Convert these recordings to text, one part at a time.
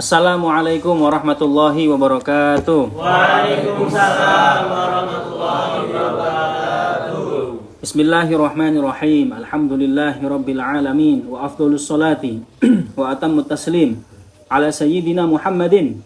Assalamualaikum warahmatullahi wabarakatuh. Waalaikumsalam warahmatullahi wabarakatuh. Bismillahirrahmanirrahim. Alhamdulillahirabbil alamin wa afdhalus salati wa atammut taslim ala sayyidina Muhammadin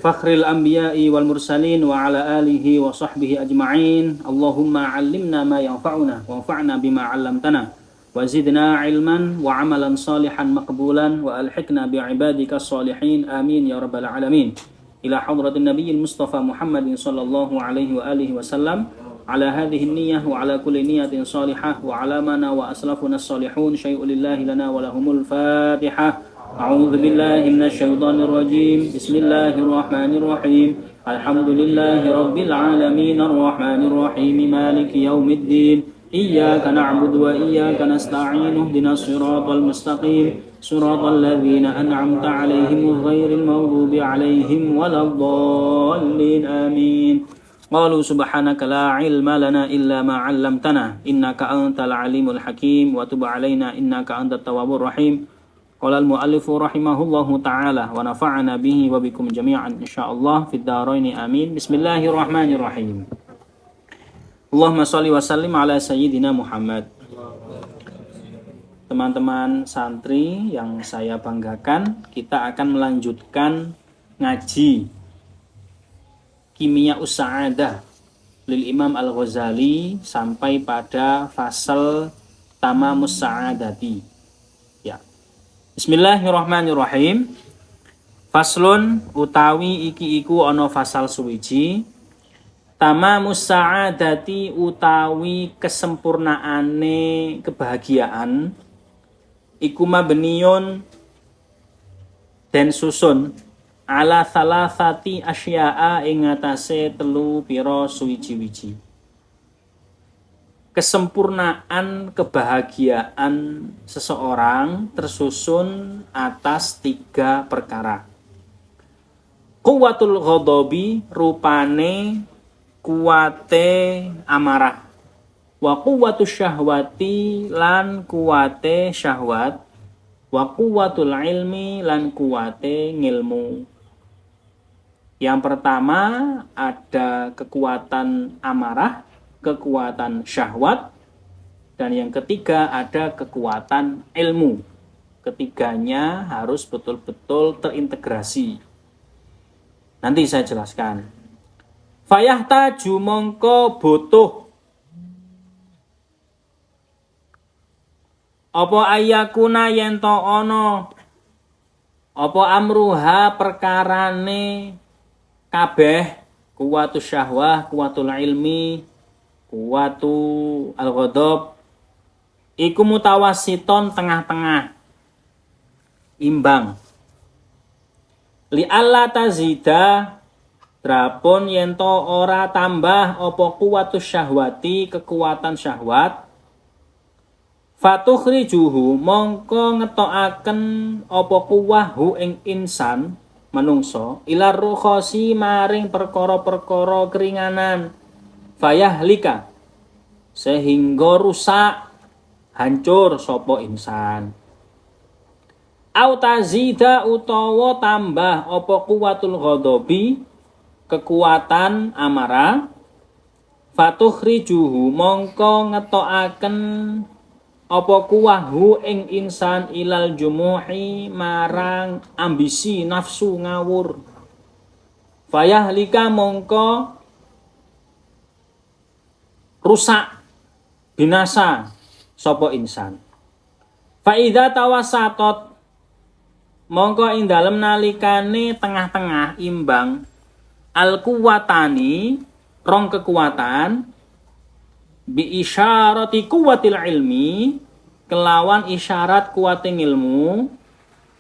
fakhril anbiya'i wal mursalin wa ala alihi wa sahbihi ajma'in. Allahumma 'allimna ma yanfa'una wanfa'na bima 'allamtana wa zidna ilman wa amalan salihan maqbulan wa alhiqna bi'ibadika salihin amin ya rabbal alamin. Ila hadratin nabiyil mustafa Muhammadin sallallahu alaihi wa alihi wasallam ala hadhihi niyyah wa ala kulli niyatin salihah wa ala mana wa aslafuna salihun syai'un lillahi lana wa lahumul fatihah. A'udzu billahi minasy syaithanir rajim. Bismillahirrahmanirrahim. Alhamdulillahi rabbil alamin arrahmanir rahim maliki yaumiddin. Iyyaka na'budu wa iyyaka nasta'in ihdinas siratal mustaqim siratal ladzina an'amta 'alaihim ghairil maghdubi 'alaihim waladdallin amin. Qalu subhanaka la 'ilma lana illa ma 'allamtana innaka antal 'alimul hakim wa tub 'alaina innaka antat tawwabur rahim. Qala al-mu'allifu rahimahullahu ta'ala wa nafa'ana bihi wa bikum jami'an insyaallah fid dharain amin. Bismillahirrahmanirrahim. Allahumma sholli wa sallim ala sayyidina Muhammad. Teman-teman santri yang saya banggakan, kita akan melanjutkan ngaji Kimia Us-Sa'adah lil Imam Al-Ghazali sampai pada fasal Tamamus Sa'adati. Ya. Bismillahirrahmanirrahim. Faslun utawi iki iku ana fasal suwiji. Tamamus sa'adati utawi kesempurnaane kebahagiaan iku mabniun den susun ala salasati asya'a ing atase telu pira suwiji-wiji. Kesempurnaan kebahagiaan seseorang tersusun atas 3 perkara. Quwwatul ghadabi rupane kuwate amarah, wa quwwatus syahwati lan kuwate syahwat, wa quwwatul ilmi lan kuwate ngilmu. Yang pertama ada kekuatan amarah, kekuatan syahwat, dan yang ketiga ada kekuatan ilmu. Ketiganya harus betul-betul terintegrasi. Nanti saya jelaskan. Fayahtaju mongko butuh apa ayakuna yen to ana apa amruha perkarane kabeh kuwatu syahwah, kuwatul ilmi, kuwatu al-ghadab iku mutawasiton tengah-tengah imbang li alla tazida drapun yento ora tambah apa kuwatus syahwati kekuatan syahwat fatukhrijuhu mongko ngetokaken apa kuwahu ing insan manungsa ilar rukhasi maring perkara-perkara keringanan fayahlika sehingga rusak hancur sapa insan au tazida utawa tambah apa kuwatul ghadabi kekuatan amarah fatukhrijuhu mongko ngetokaken apa kuwahu ing insan ilal jumuhi marang ambisi nafsu ngawur fayahlika mongko rusak binasa sapa insan fa idza tawassatot mongko ing dalem nalikane tengah-tengah imbang al-kuwatani rong kekuatan bi isyarati kuwatil ilmi kelawan isyarat kuwating ilmu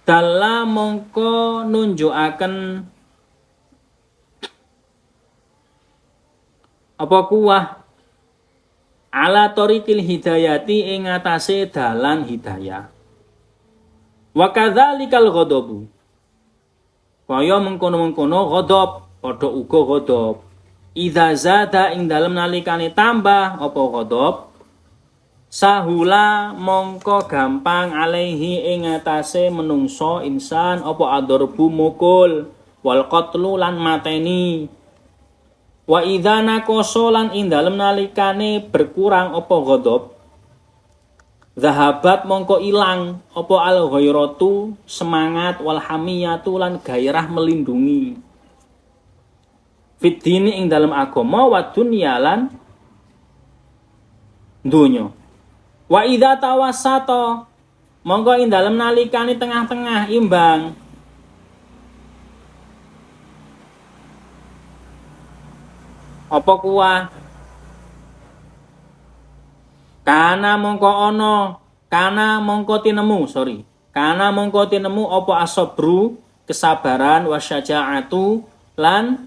dalam mongko nunjukaken apa kuwah ala tariqil hidayati ing atase dalan hidayah wa kadzalikal ghadabu kaya mengkono-mengkono ghadab padha uga ghadab idza zada ing dalem nalikane tambah apa ghadab Sahula mongko gampang alaihi ing atase menungso insan apa adorbu mukul wal qatlu lan mateni. Wa idza naqasa lan ing dalem nalikane berkurang apa ghadab zahabat mongko ilang apa al ghairatu semangat wal hamiyatu lan gairah melindungi fitdini ing dalem agama wa dunya lan dunya. Wa idza tawassata mongko ing dalem nalikane tengah-tengah imbang apa kuah kana mongko tinemu apa asabru kesabaran wasyaja'atu lan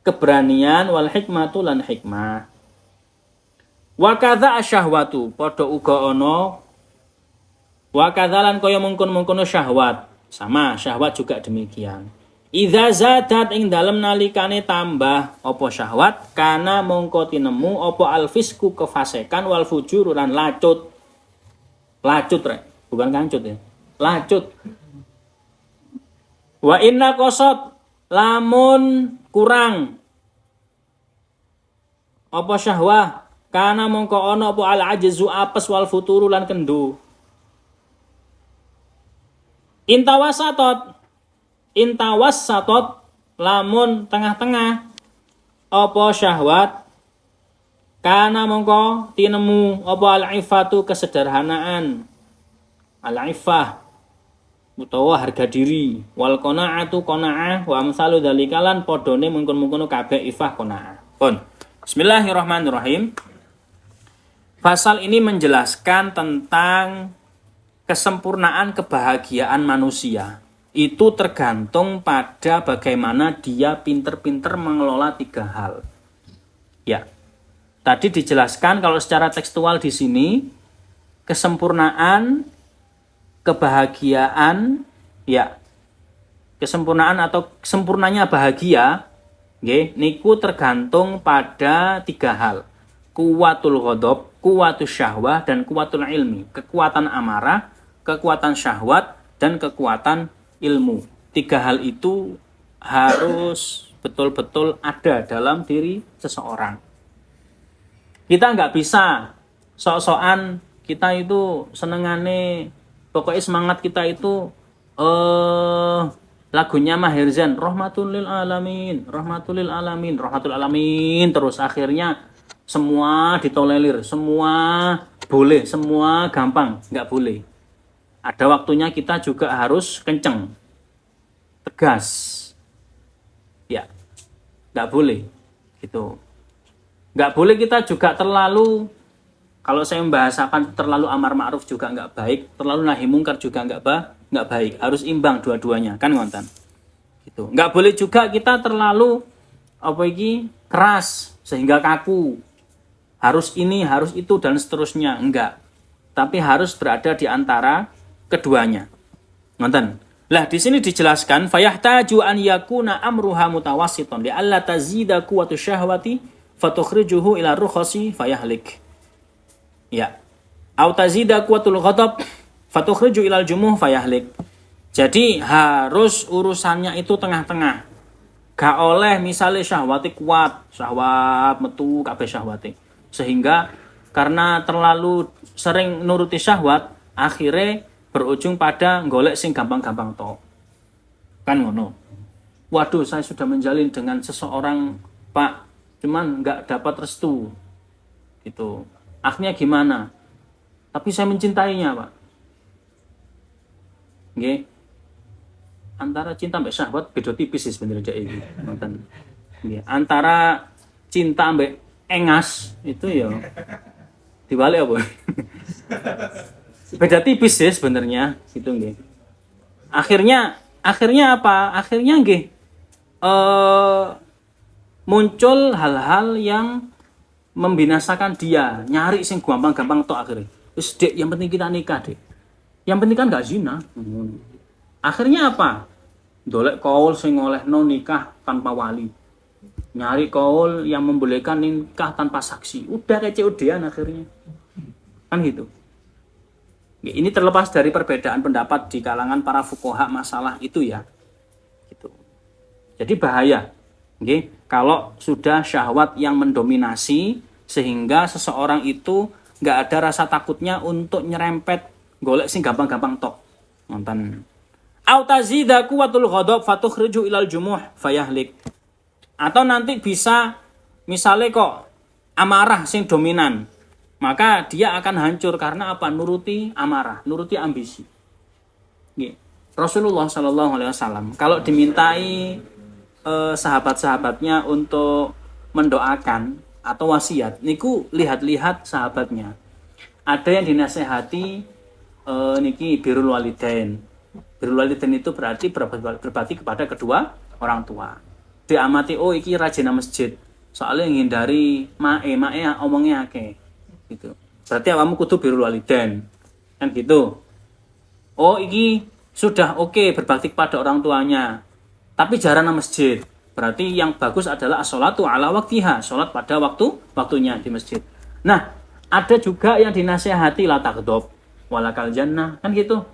keberanian wal hikmatu lan hikmah. Wa kadza asyahwatu padha uga ana wa kadzalan kaya mungkon-mungkono syahwat sama syahwat juga demikian. Idza zadat ing dalem nalikane tambah apa syahwat kana mongko tinemu apa alfisku kefasekan wal fujur lan lacut rek bukan kancut ya lacut. Wa inna qasad lamun kurang apa syahwah kana mongko ana apa al ajzu apes wal futuru lan kendo. Intawassatot lamun tengah-tengah apa syahwat kana mongko tinemu apa al-ifatu kesederhanaan al-ifah utawa harga diri wal qanaatu qanaah wa amsalu dzalikalan padane mungkon-mungkon kabeh ifah qanaah. Pun Bismillahirrahmanirrahim. Pasal ini menjelaskan tentang kesempurnaan kebahagiaan manusia. Itu tergantung pada bagaimana dia pinter-pinter mengelola 3 hal. Ya, tadi dijelaskan kalau secara tekstual di sini kesempurnaan kebahagiaan, ya, kesempurnaan atau sempurnanya bahagia, niku tergantung pada 3 hal. Kuwatul ghadab, kuwatus syahwah, dan kuwatul ilmi. Kekuatan amarah, kekuatan syahwat, dan kekuatan ilmu. 3 hal itu harus betul-betul ada dalam diri seseorang. Kita nggak bisa sok-sokan kita itu senengane, pokoknya semangat kita itu lagunya Maher Zain, rahmatul lil alamin, terus akhirnya semua ditolerir, semua boleh, semua gampang, nggak boleh. Ada waktunya kita juga harus kenceng, tegas, ya, nggak boleh, gitu. Nggak boleh kita juga terlalu, kalau saya membahasakan terlalu amar ma'ruf juga nggak baik, terlalu nahi mungkar juga nggak baik. Harus imbang dua-duanya, kan ngonten. Gitu. Nggak boleh juga kita terlalu keras sehingga kaku. Harus ini, harus itu dan seterusnya, enggak. Tapi harus berada di antara keduanya. Ngonten. Lah di sini dijelaskan fayahtaju an yakuna amruha mutawassiton li alla tazida quwwatu syahwati fatukhrijuhu ila rukhasi fayahlik. Ya. Au tazida quwwatul ghadab fatukhriju ilal jumuh fayahlik. Jadi harus urusannya itu tengah-tengah. Gak oleh misalnya syahwati kuat, syahwat metu kabeh syahwati. Sehingga karena terlalu sering nuruti syahwat, akhirnya berujung pada golek sing gampang-gampang tok. Kan ngono. Waduh, saya sudah menjalin dengan seseorang, Pak, cuman nggak dapat restu. Gitu. Akhirnya gimana? Tapi saya mencintainya, Pak. Nggih. Antara cinta mbek syahwat beda tipis sih sebenarnya iki. Ngoten. Nggih. Antara cinta mbek engas itu ya dibalik apa? Beda tipis sih sebenarnya gitu nggih. Akhirnya apa? Akhirnya nggih muncul hal-hal yang membinasakan dia, nyari sing gampang-gampang tok akhirnya. Wis Dek, yang penting kita nikah, Dek. Yang penting kan gak zina. Akhirnya apa? Dolek kaul sing olehno nikah tanpa wali. Nyari kaul yang membolehkan nikah tanpa saksi. Udah kayak COD-an akhirnya. Kan gitu. Ini terlepas dari perbedaan pendapat di kalangan para fuqaha masalah itu ya. Gitu. Jadi bahaya. Kalau sudah syahwat yang mendominasi sehingga seseorang itu nggak ada rasa takutnya untuk nyerempet golek sing gampang-gampang tok. Nonton. Au tazida quwwatul ghadab fatukhriju ilal jumuh fayahlik. Atau nanti bisa misalnya kok amarah sing dominan, maka dia akan hancur karena apa? Nuruti amarah, nuruti ambisi. Rasulullah Shallallahu Alaihi Wasallam kalau dimintai sahabat-sahabatnya untuk mendoakan atau wasiat, niku lihat-lihat sahabatnya. Ada yang dinasehati niki birrul walidain. Birrul walidain itu berarti berbakti kepada kedua orang tua. Diamati, oh iki rajin masjid, soalnya menghindari mae omongnya akeh. Gitu. Berarti kamu kudu birrul walidain. Kan gitu. Oh iki sudah oke berbakti kepada orang tuanya, tapi jarang masjid. Berarti yang bagus adalah as-sholatu ala waktiha, sholat pada waktunya di masjid. Nah, ada juga yang dinasihati la taghdab walakal jannah, kan gitu.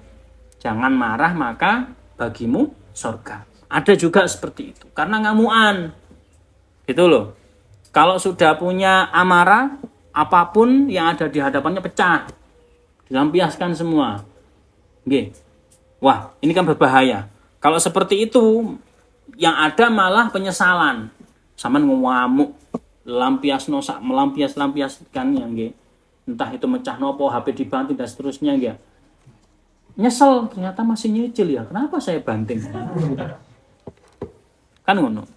Jangan marah maka bagimu surga. Ada juga seperti itu karena ngamuan. Gitu loh. Kalau sudah punya amarah, apapun yang ada di hadapannya pecah. Dilampiaskan semua. Nggih. Wah, ini kan berbahaya. Kalau seperti itu, yang ada malah penyesalan. Saman ngamuk, melampiaskan ya nggih. Entah itu mecah nopo, HP dibanting dan seterusnya nggih. Nyesel, ternyata masih nyicil ya. Kenapa saya banting? Kan ngono.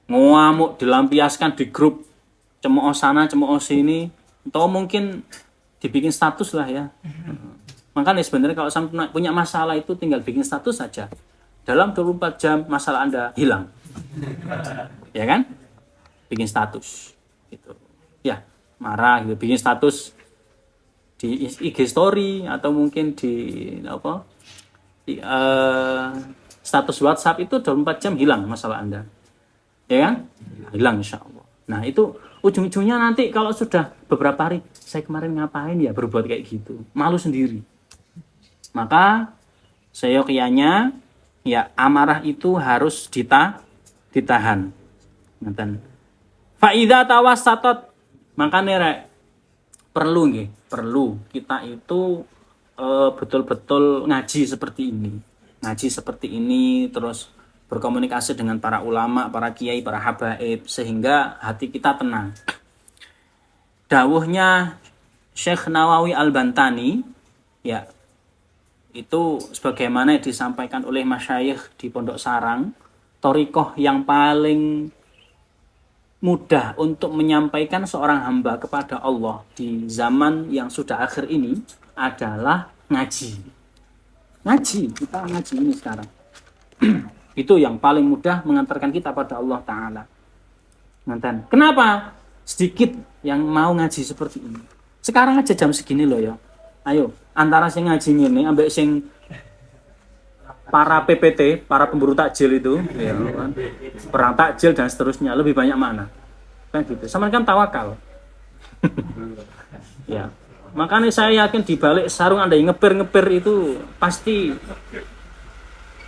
Ngamuk dilampiaskan di grup, cemooh sana, cemooh sini, atau mungkin dibikin status lah ya. Makanya sebenarnya kalau sampai punya masalah itu tinggal bikin status saja. Dalam 24 jam masalah Anda hilang. Ya kan? Bikin status gitu. Ya, marah gitu, bikin status di IG story atau mungkin di apa? Di status WhatsApp itu 24 jam hilang masalah Anda. Ya kan? Hilang insyaallah. Nah, itu ujung-ujungnya nanti kalau sudah beberapa hari, saya kemarin ngapain ya berbuat kayak gitu. Malu sendiri. Maka seyogyanya ya amarah itu harus ditahan. Ngoten. Fa idza tawassatat, makane rek perlu kita itu betul-betul ngaji seperti ini. Ngaji seperti ini terus berkomunikasi dengan para ulama, para kiai, para habaib sehingga hati kita tenang. Dawuhnya Syekh Nawawi Al-Bantani ya itu sebagaimana disampaikan oleh masyayikh di Pondok Sarang, thariqah yang paling mudah untuk menyampaikan seorang hamba kepada Allah di zaman yang sudah akhir ini adalah ngaji. Kita ngaji ini sekarang. Itu yang paling mudah mengantarkan kita pada Allah Ta'ala. Kenapa? Sedikit yang mau ngaji seperti ini. Sekarang aja jam segini loh ya. Ayo, antara sing ngaji ini ambek sing para PPT, para pemburu takjil itu, ya, kan? Perang takjil dan seterusnya, lebih banyak mana? Kan gitu. Sama kan tawakal. Ya. Makanya saya yakin di balik sarung Anda yang ngeper itu pasti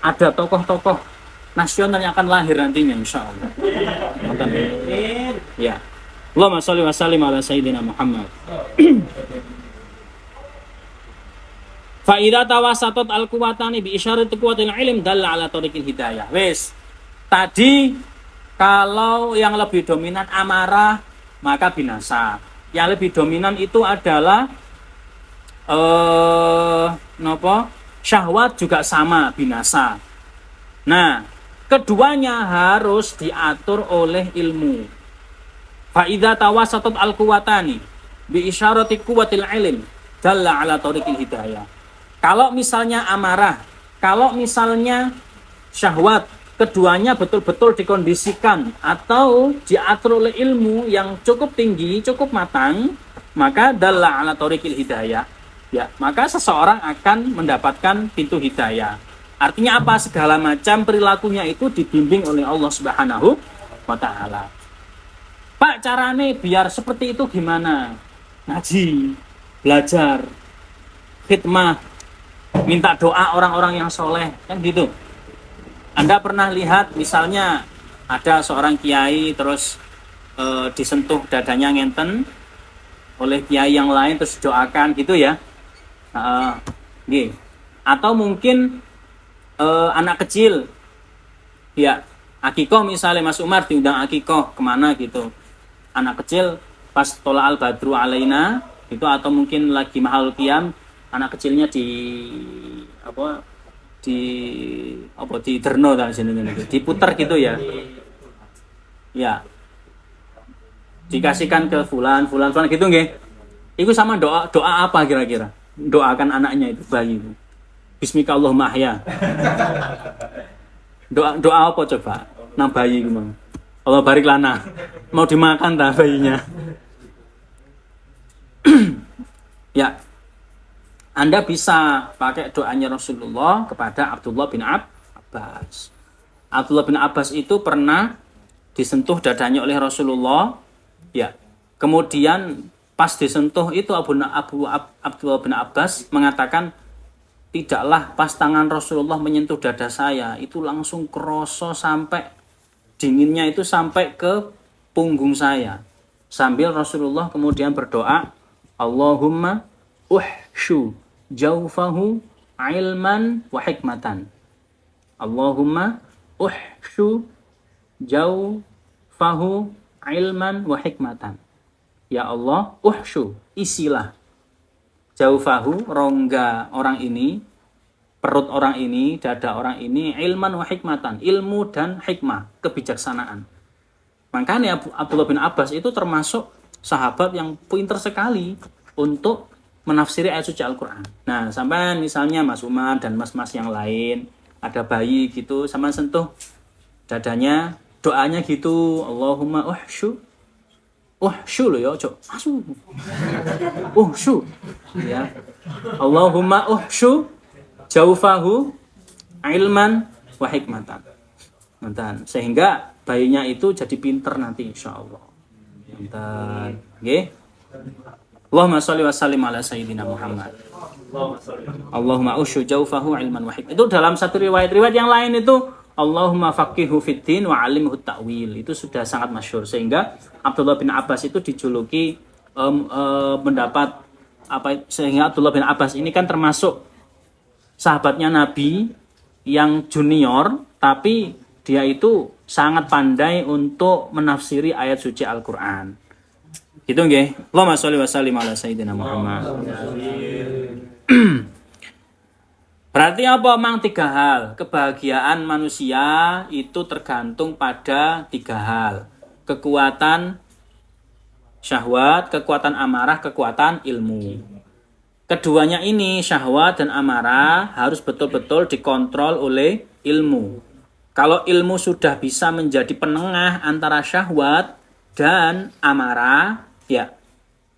ada tokoh-tokoh nasional yang akan lahir nantinya insyaallah. Ya. Allahumma shalli wa sallim ala sayyidina Muhammad. Fa idza tawassatat al-quwatani bi isyarat quwwatil ilm dalla ala tariqil hidayah. Wes. Tadi kalau yang lebih dominan amarah maka binasa. Yang lebih dominan itu adalah syahwat juga sama binasa. Nah, keduanya harus diatur oleh ilmu. Fa idza tawassatat al-quwatani bi isyarati quwwatil ilm dalla ala tariqil hidayah. Kalau misalnya amarah, kalau misalnya syahwat, keduanya betul-betul dikondisikan atau diatur oleh ilmu yang cukup tinggi, cukup matang, maka dalla ala tariqil hidayah. Ya, maka seseorang akan mendapatkan pintu hidayah. Artinya apa? Segala macam perilakunya itu dibimbing oleh Allah Subhanahu wa taala. Pak, carane biar seperti itu gimana? Ngaji. belajar, khidmah, minta doa orang-orang yang soleh, kan gitu. Anda pernah lihat misalnya ada seorang kiai terus disentuh dadanya ngenten oleh kiai yang lain terus doakan gitu ya. Gitu. Atau mungkin anak kecil ya akikoh misalnya Mas Umar diundang akikoh kemana gitu, anak kecil pas tola al badru alaina itu, atau mungkin lagi mahal qiyam anak kecilnya di derno dan diputar gitu ya, ya dikasihkan ke fulan gitu nggih. Itu sama doa apa kira-kira? Doakan anaknya itu, bayi itu. Bismika Allahumma ahya. Doa apa coba? Nang bayi itu mang. Allah barik lana. Mau dimakan dah bayinya. Ya. Anda bisa pakai doanya Rasulullah kepada Abdullah bin Abbas. Abdullah bin Abbas itu pernah disentuh dadanya oleh Rasulullah. Ya. Kemudian pas disentuh itu Abdullah bin Abbas mengatakan, tidaklah pas tangan Rasulullah menyentuh dada saya itu langsung kroso sampai dinginnya itu sampai ke punggung saya. Sambil Rasulullah kemudian berdoa, Allahumma uhshu jaufahu ilman wa hikmatan. Allahumma uhshu jaufahu ilman wa hikmatan. Ya Allah, uhshu, isilah jaufahu, rongga orang ini, perut orang ini, dada orang ini, ilman wa hikmatan, ilmu dan hikmah, kebijaksanaan. Makanya Abdullah bin Abbas itu termasuk sahabat yang pintar sekali untuk menafsiri ayat suci Al-Quran. Nah, sampai misalnya Mas Umar dan mas-mas yang lain, ada bayi gitu, sama sentuh dadanya, doanya gitu, Allahumma uhshu loh ya, cok. Uhshu. Ya. Allahumma uhshu jaufahu ilman wa hikmatan. Sehingga bayinya itu jadi pinter nanti insyaallah. Nonton. Nggih. Allahumma shalli wa sallim ala sayyidina Muhammad. Allahumma uhshu jaufahu ilman wa hikmatan. Itu dalam satu riwayat yang lain itu Allahumma faqihu fiddin wa alimhu ta'wil. Itu sudah sangat masyhur sehingga Abdullah bin Abbas itu dijuluki mendapat sehingga Abdullah bin Abbas ini kan termasuk sahabatnya Nabi yang junior, tapi dia itu sangat pandai untuk menafsiri ayat suci Al-Qur'an. Gitu nggih. Allahumma shalli wa sallim ala sayyidina Muhammad. Berarti apa? Mang 3 hal. Kebahagiaan manusia itu tergantung pada 3 hal. Kekuatan syahwat, kekuatan amarah, kekuatan ilmu. Keduanya ini, syahwat dan amarah, harus betul-betul dikontrol oleh ilmu. Kalau ilmu sudah bisa menjadi penengah antara syahwat dan amarah, ya,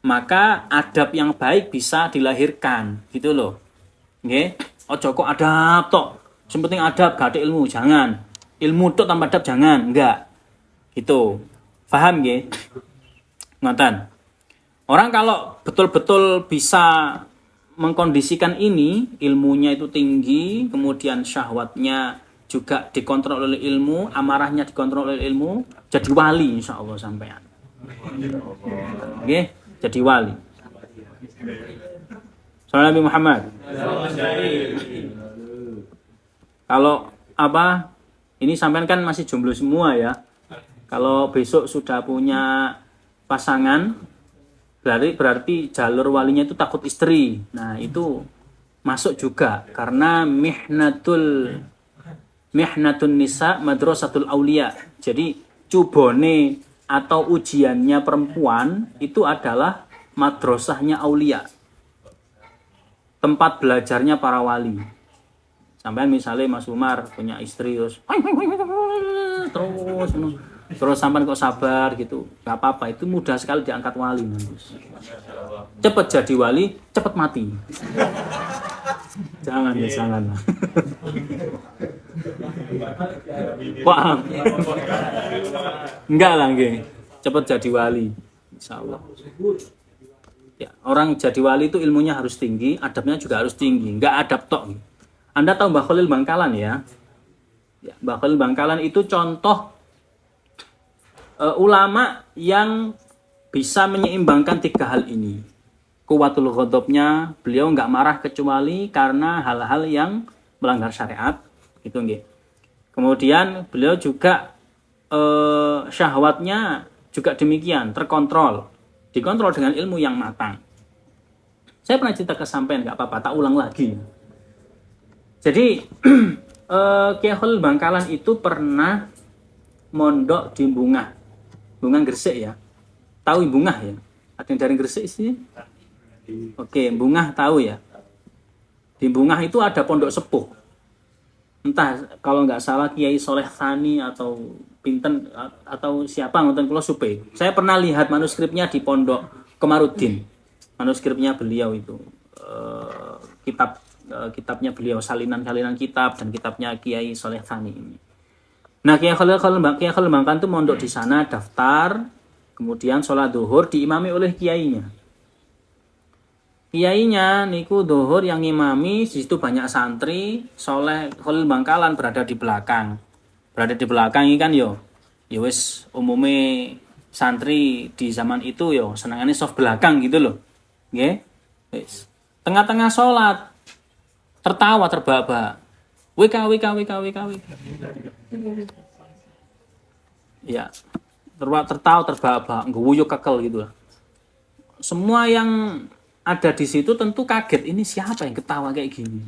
maka adab yang baik bisa dilahirkan. Gitu loh. Nggih. Ojo kok adab tok. Yang penting adab, gak ada ilmu, jangan. Ilmu tok tanpa adab jangan, enggak. Gitu. Paham nggih? Ngoten. Orang kalau betul-betul bisa mengkondisikan ini, ilmunya itu tinggi, kemudian syahwatnya juga dikontrol oleh ilmu, amarahnya dikontrol oleh ilmu, jadi wali insyaallah sampean. Nggih, jadi wali. Sallallahu Nabi Muhammad. Kalau ini sampean kan masih jomblo semua ya. Kalau besok sudah punya pasangan, berarti jalur walinya itu takut istri. Nah, itu masuk juga karena mihnatun nisa madrasatul aulia. Jadi cubone atau ujiannya perempuan itu adalah madrasahnya aulia. Tempat belajarnya para wali. Sampai misalnya Mas Umar punya istri terus sampai kok sabar gitu, nggak apa-apa, itu mudah sekali diangkat wali. Cepat jadi wali, cepat mati. Jangan. Paham? Enggak lah, nggih. Cepat jadi wali, insyaallah. Ya, orang jadi wali itu ilmunya harus tinggi, adabnya juga harus tinggi. Nggak adab tok. Anda tahu Mbah Khalil Bangkalan ya? Ya, Mbah Khalil Bangkalan itu contoh ulama yang bisa menyeimbangkan 3 hal ini. Kuwatul ghadabnya, beliau nggak marah kecuali karena hal-hal yang melanggar syariat, gitu nggih. Kemudian beliau juga syahwatnya juga demikian, terkontrol, dikontrol dengan ilmu yang matang. Saya pernah cerita ke sampean, nggak apa-apa, tak ulang lagi. Jadi Kiai Khalil Bangkalan itu pernah mondok di Bungah Gresik ya. Tahu Bungah ya? Ada yang dari Gresik sih? Oke, Bungah tahu ya. Di Bungah itu ada pondok sepuh. Entah kalau nggak salah Kiai Soleh Thani atau Pinten atau siapa nonton kula supe. Saya pernah lihat manuskripnya di Pondok Komarudin. Manuskripnya beliau itu kitabnya beliau, salinan kitab dan kitabnya Kiai Soleh Thani ini. Nah, Kiai Khalil Bangkalan itu mondok di sana, daftar, kemudian sholat zuhur diimami oleh kiainya. Kiainya niku zuhur yang ngimami, di situ banyak santri, Soleh Khalil Bangkalan berada di belakang. Berada di belakang ini kan yo wis umume santri di zaman itu yo senangannya soft belakang gitu loh. Nggih. Wis. Tengah-tengah sholat tertawa terbahak-bahak. WK. Ya. Tertawa terbahak-bahak, ngguyuk kekel gitu lah. Semua yang ada di situ tentu kaget, ini siapa yang ketawa kayak gini?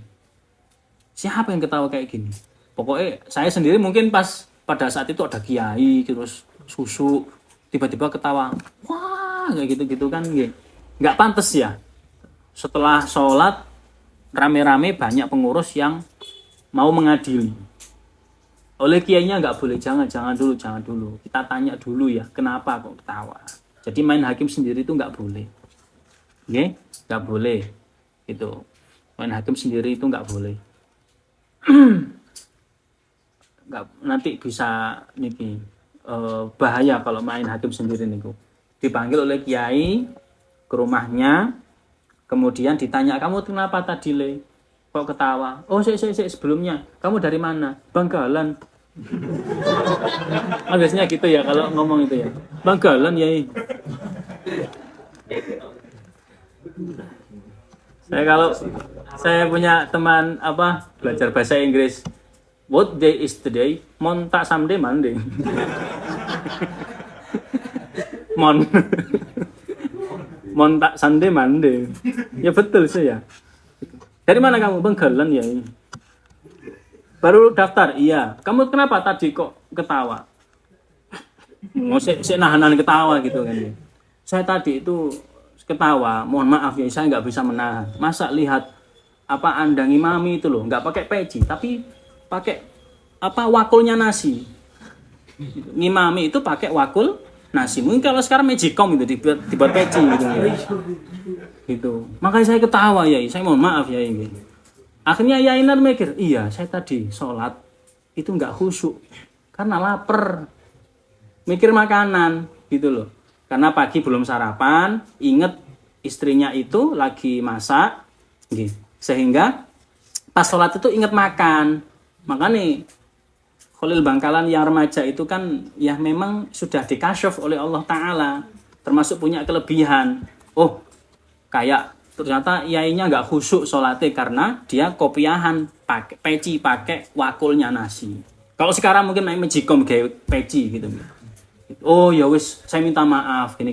Siapa yang ketawa kayak gini? Pokoknya saya sendiri mungkin pas pada saat itu ada kiai terus susu tiba-tiba ketawa. Wah, kayak gitu-gitu kan nggak pantas ya. Setelah sholat rame-rame banyak pengurus yang mau mengadili. Oleh kiainya nggak boleh, jangan dulu. Kita tanya dulu ya, kenapa kok ketawa. Jadi main hakim sendiri itu nggak boleh. Nggak boleh. Gitu. Main hakim sendiri itu nggak boleh. Nanti bisa bahaya kalau main hakim sendiri niku. Dipanggil oleh kiai ke rumahnya, kemudian ditanya, kamu kenapa tadi kok ketawa? Oh sebelumnya kamu dari mana? Bangkalan. Biasanya gitu ya kalau ngomong itu ya, Bangkalan ya. Saya punya teman belajar bahasa Inggris. What day is today? Montak Sunday Monday. Montak Sunday Monday. Ya betul sih ya. Dari mana kamu? Bangkalan ya. Baru daftar. Iya. Kamu kenapa tadi kok ketawa? Mau nahan ketawa gitu kan. Saya tadi itu ketawa. Mohon maaf ya, saya nggak bisa menahan. Masa lihat Anda ngimami itu loh, nggak pakai peci, tapi pakai wakulnya nasi. Ngimami itu pakai wakul nasi. Mungkin kalau sekarang magicom itu dibuat peci gitu. Gitu. Makanya saya ketawa ya, saya mohon maaf ya ini. Akhirnya ya Inar mikir, iya saya tadi sholat itu nggak khusyuk karena lapar. Mikir makanan gitu loh. Karena pagi belum sarapan, inget istrinya itu lagi masak, gitu. Sehingga pas sholat itu inget makan. Makanya Khalil Bangkalan yang remaja itu kan ya memang sudah dikasyaf oleh Allah Ta'ala, termasuk punya kelebihan. Oh, kayak ternyata yainya nggak khusyuk sholatnya karena dia kopiahan pakai peci, pakai wakulnya nasi. Kalau sekarang mungkin main magicom kayak peci gitu. Oh ya wis, saya minta maaf gini.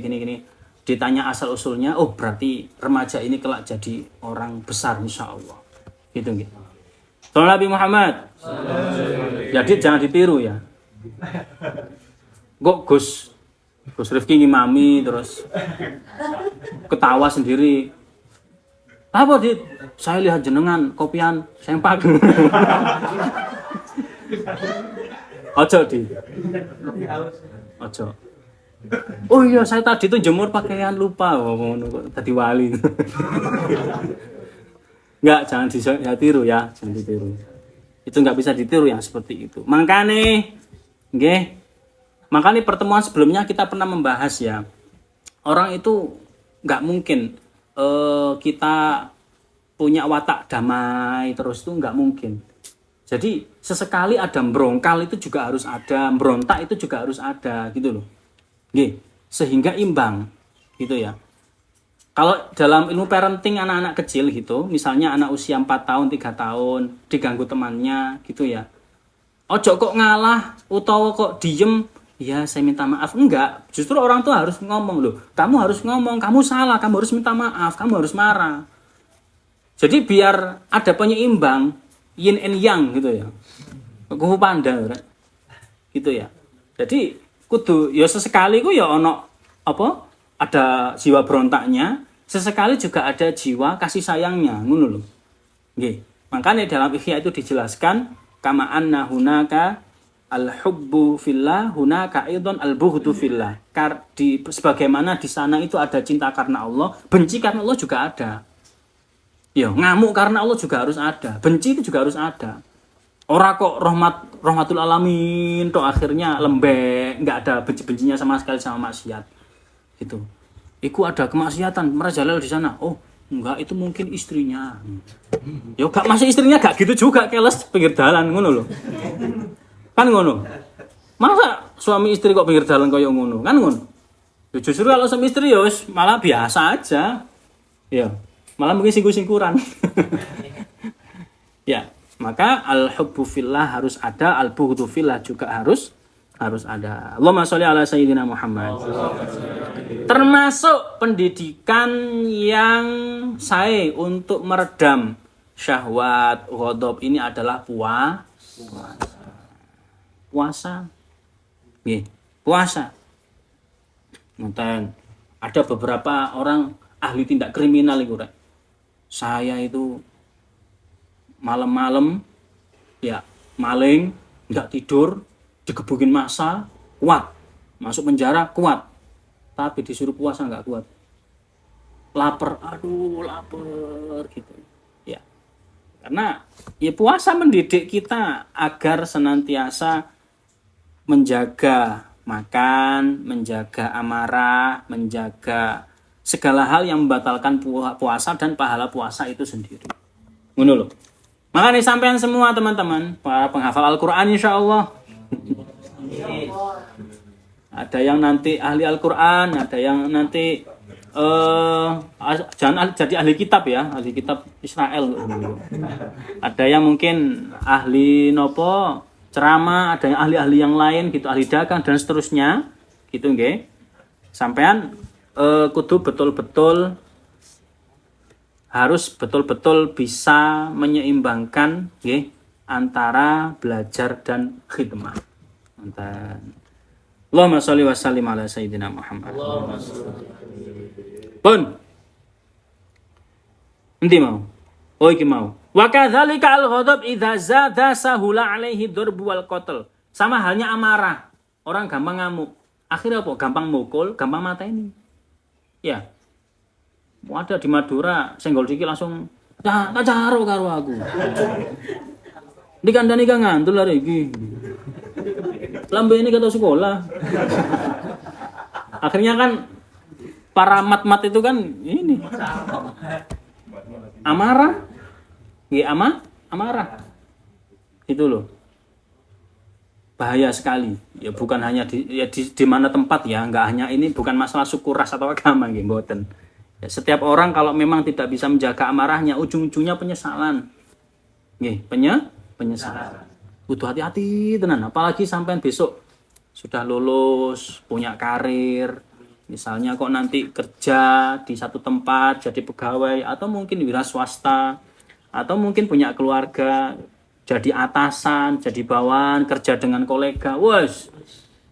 Ditanya asal usulnya, oh berarti remaja ini kelak jadi orang besar insya Allah. Gitu. Sallallahu Nabi Muhammad. Jadi jangan ditiru ya. Kok Gus Rifki ngimami terus ketawa sendiri. Apa Dit? Saya lihat jenengan kopian sempak. Ojo Dit. Ojo. Oh iya, saya tadi tuh jemur pakaian lupa, tadi wali. Enggak, jangan ditiru ya, jangan ditiru. Itu enggak bisa ditiru yang seperti itu. Makanya pertemuan sebelumnya kita pernah membahas ya. Orang itu enggak mungkin kita punya watak damai terus itu nggak mungkin. Jadi sesekali ada berongkal itu juga harus ada, berontak itu juga harus ada gitu loh. Nggih, sehingga imbang gitu ya. Kalau dalam ilmu parenting anak-anak kecil gitu, misalnya anak usia 4 tahun, 3 tahun diganggu temannya gitu ya. Ojo kok ngalah utawa kok diem, ya saya minta maaf. Enggak, justru orang tua harus ngomong loh. Kamu harus ngomong, kamu salah, kamu harus minta maaf, kamu harus marah. Jadi biar ada penyeimbang, yin and yang gitu ya. Kuhu panda gitu ya. Jadi kudu ya sesekali ku ya ono apa? Ada jiwa berontaknya, sesekali juga ada jiwa kasih sayangnya, ngono lho. Nggih. Makanya dalam Ihya itu dijelaskan kama anna hunaka al-hubbu fillah hunaka aidon al-bughdu fillah. Sebagaimana di sana itu ada cinta karena Allah, benci karena Allah juga ada. Ya, ngamuk karena Allah juga harus ada. Benci itu juga harus ada. Ora kok rahmatul alamin tok akhirnya lembek, enggak ada benci-bencinya sama sekali sama maksiat. Gitu. Iku ada kemaksiatan, merajalela di sana. Oh, enggak, itu mungkin istrinya. Ya gak masuk istrinya gak gitu juga, keles pinggir dalan ngono lho. Kan ngono. Masa suami istri kok pinggir dalan koyo ngono? Kan ngono. Ya justru kalau suami istri ya wis malah biasa aja. Ya. Malah mungkin singkur-singkuran. Ya, maka al-hubbu fillah harus ada, al-bughdu fillah juga harus ada. Allahumma sholli ala sayyidina Muhammad. Termasuk pendidikan yang saya untuk meredam syahwat, ghadab ini adalah puasa. Nggih, puasa. Nonton. Ada beberapa orang ahli tindak kriminal itu, Rek. Saya itu malam-malam ya maling, nggak tidur, digebukin massa, kuat. Masuk penjara, kuat. Tapi disuruh puasa nggak kuat. Lapar, aduh lapar gitu. Ya. Karena ya puasa mendidik kita agar senantiasa menjaga makan, menjaga amarah, menjaga segala hal yang membatalkan puasa dan pahala puasa itu sendiri. Ngono lho. Makanya sampean semua teman-teman, para penghafal Al-Qur'an insyaallah. Ada yang nanti ahli Al-Qur'an, ada yang nanti jangan jadi ahli kitab ya, ahli kitab Israel. Ada yang mungkin ahli nopo ceramah, ada yang ahli-ahli yang lain gitu, ahli dagang dan seterusnya. Gitu nggih. Sampean kudu betul-betul harus betul-betul bisa menyeimbangkan nggih antara belajar dan khidmah. Allahumma sholli wa sallim ala sayyidina Muhammad. Pun. Endi mau? Oh iki mau. Wa kadzalika al-ghadab idza zada sahula alaihi darbu wal qatl. Sama halnya amarah. Orang gampang ngamuk. Akhirnya apa? Gampang mukul, gampang mateni. Ya. Ada di Madura senggol dikit langsung tak caro karo aku. Dikandani ka ngantul lari iki. Lambe ini kata sekolah. Akhirnya kan para mat-mat itu kan ini amarah. Ya amarah. Itu loh. Bahaya sekali. Ya bukan hanya di mana tempat ya, enggak hanya ini bukan masalah suku ras atau agama nggih mboten. Ya, setiap orang kalau memang tidak bisa menjaga amarahnya, ujung-ujungnya penyesalan. Nggih, penyesalan. Butuh hati-hati tenan, apalagi sampean besok sudah lulus, punya karir, misalnya kok nanti kerja di satu tempat jadi pegawai atau mungkin wira swasta atau mungkin punya keluarga, jadi atasan, jadi bawahan, kerja dengan kolega. Wes,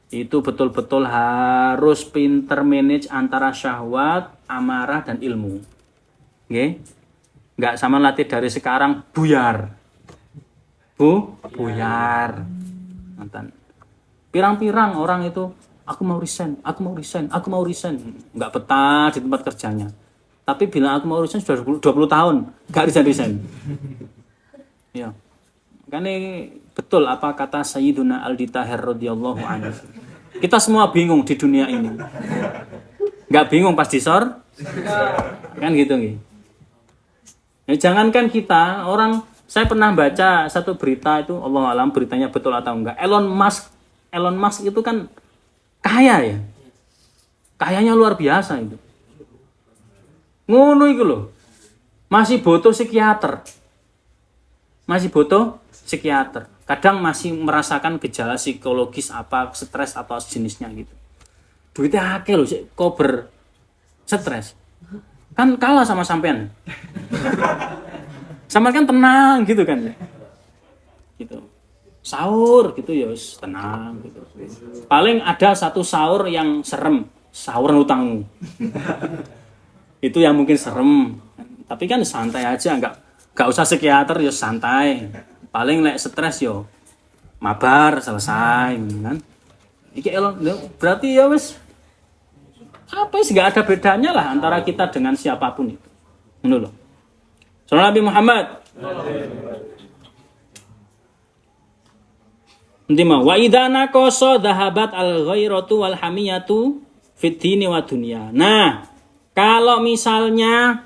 itu betul-betul harus pinter manage antara syahwat, amarah dan ilmu. Nggih. Enggak sama latih dari sekarang buyar. Buyar. Mantan. Pirang-pirang orang itu aku mau resign. Enggak betah di tempat kerjanya. Tapi bilang aku mau resign sudah 20 tahun, enggak resign. Ya. Makanya betul apa kata Sayyiduna Aldi Tahir radhiyallahu anhu. Kita semua bingung di dunia ini. Enggak bingung pas di Kan gitu nggih. Nah, jangankan kita, saya pernah baca satu berita itu, Allah alam beritanya betul atau enggak. Elon Musk itu kan kaya ya. Kayanya luar biasa itu. Ngono iku lho. Masih butuh psikiater. Kadang masih merasakan gejala psikologis apa, stres atau sejenisnya gitu. Duitnya akeh lho, kok stres. Kan kalah sama sampean. Sama kan tenang gitu kan. Gitu. Sahur gitu ya tenang gitu. Paling ada satu sahur yang serem, sahur ngutangmu. Itu yang mungkin serem. Tapi kan santai aja, enggak usah psikiater ya santai. Paling lek stres yo mabar selesai kan. Iki berarti ya wis apa sih, nggak ada bedanya lah antara kita dengan siapapun itu. Ngono loh. Sallallahu Nabi Muhammad. Intima wa idza naqasa dhahabat al-ghairatu wal hamiyatu fid dini wa dunya. Nah, kalau misalnya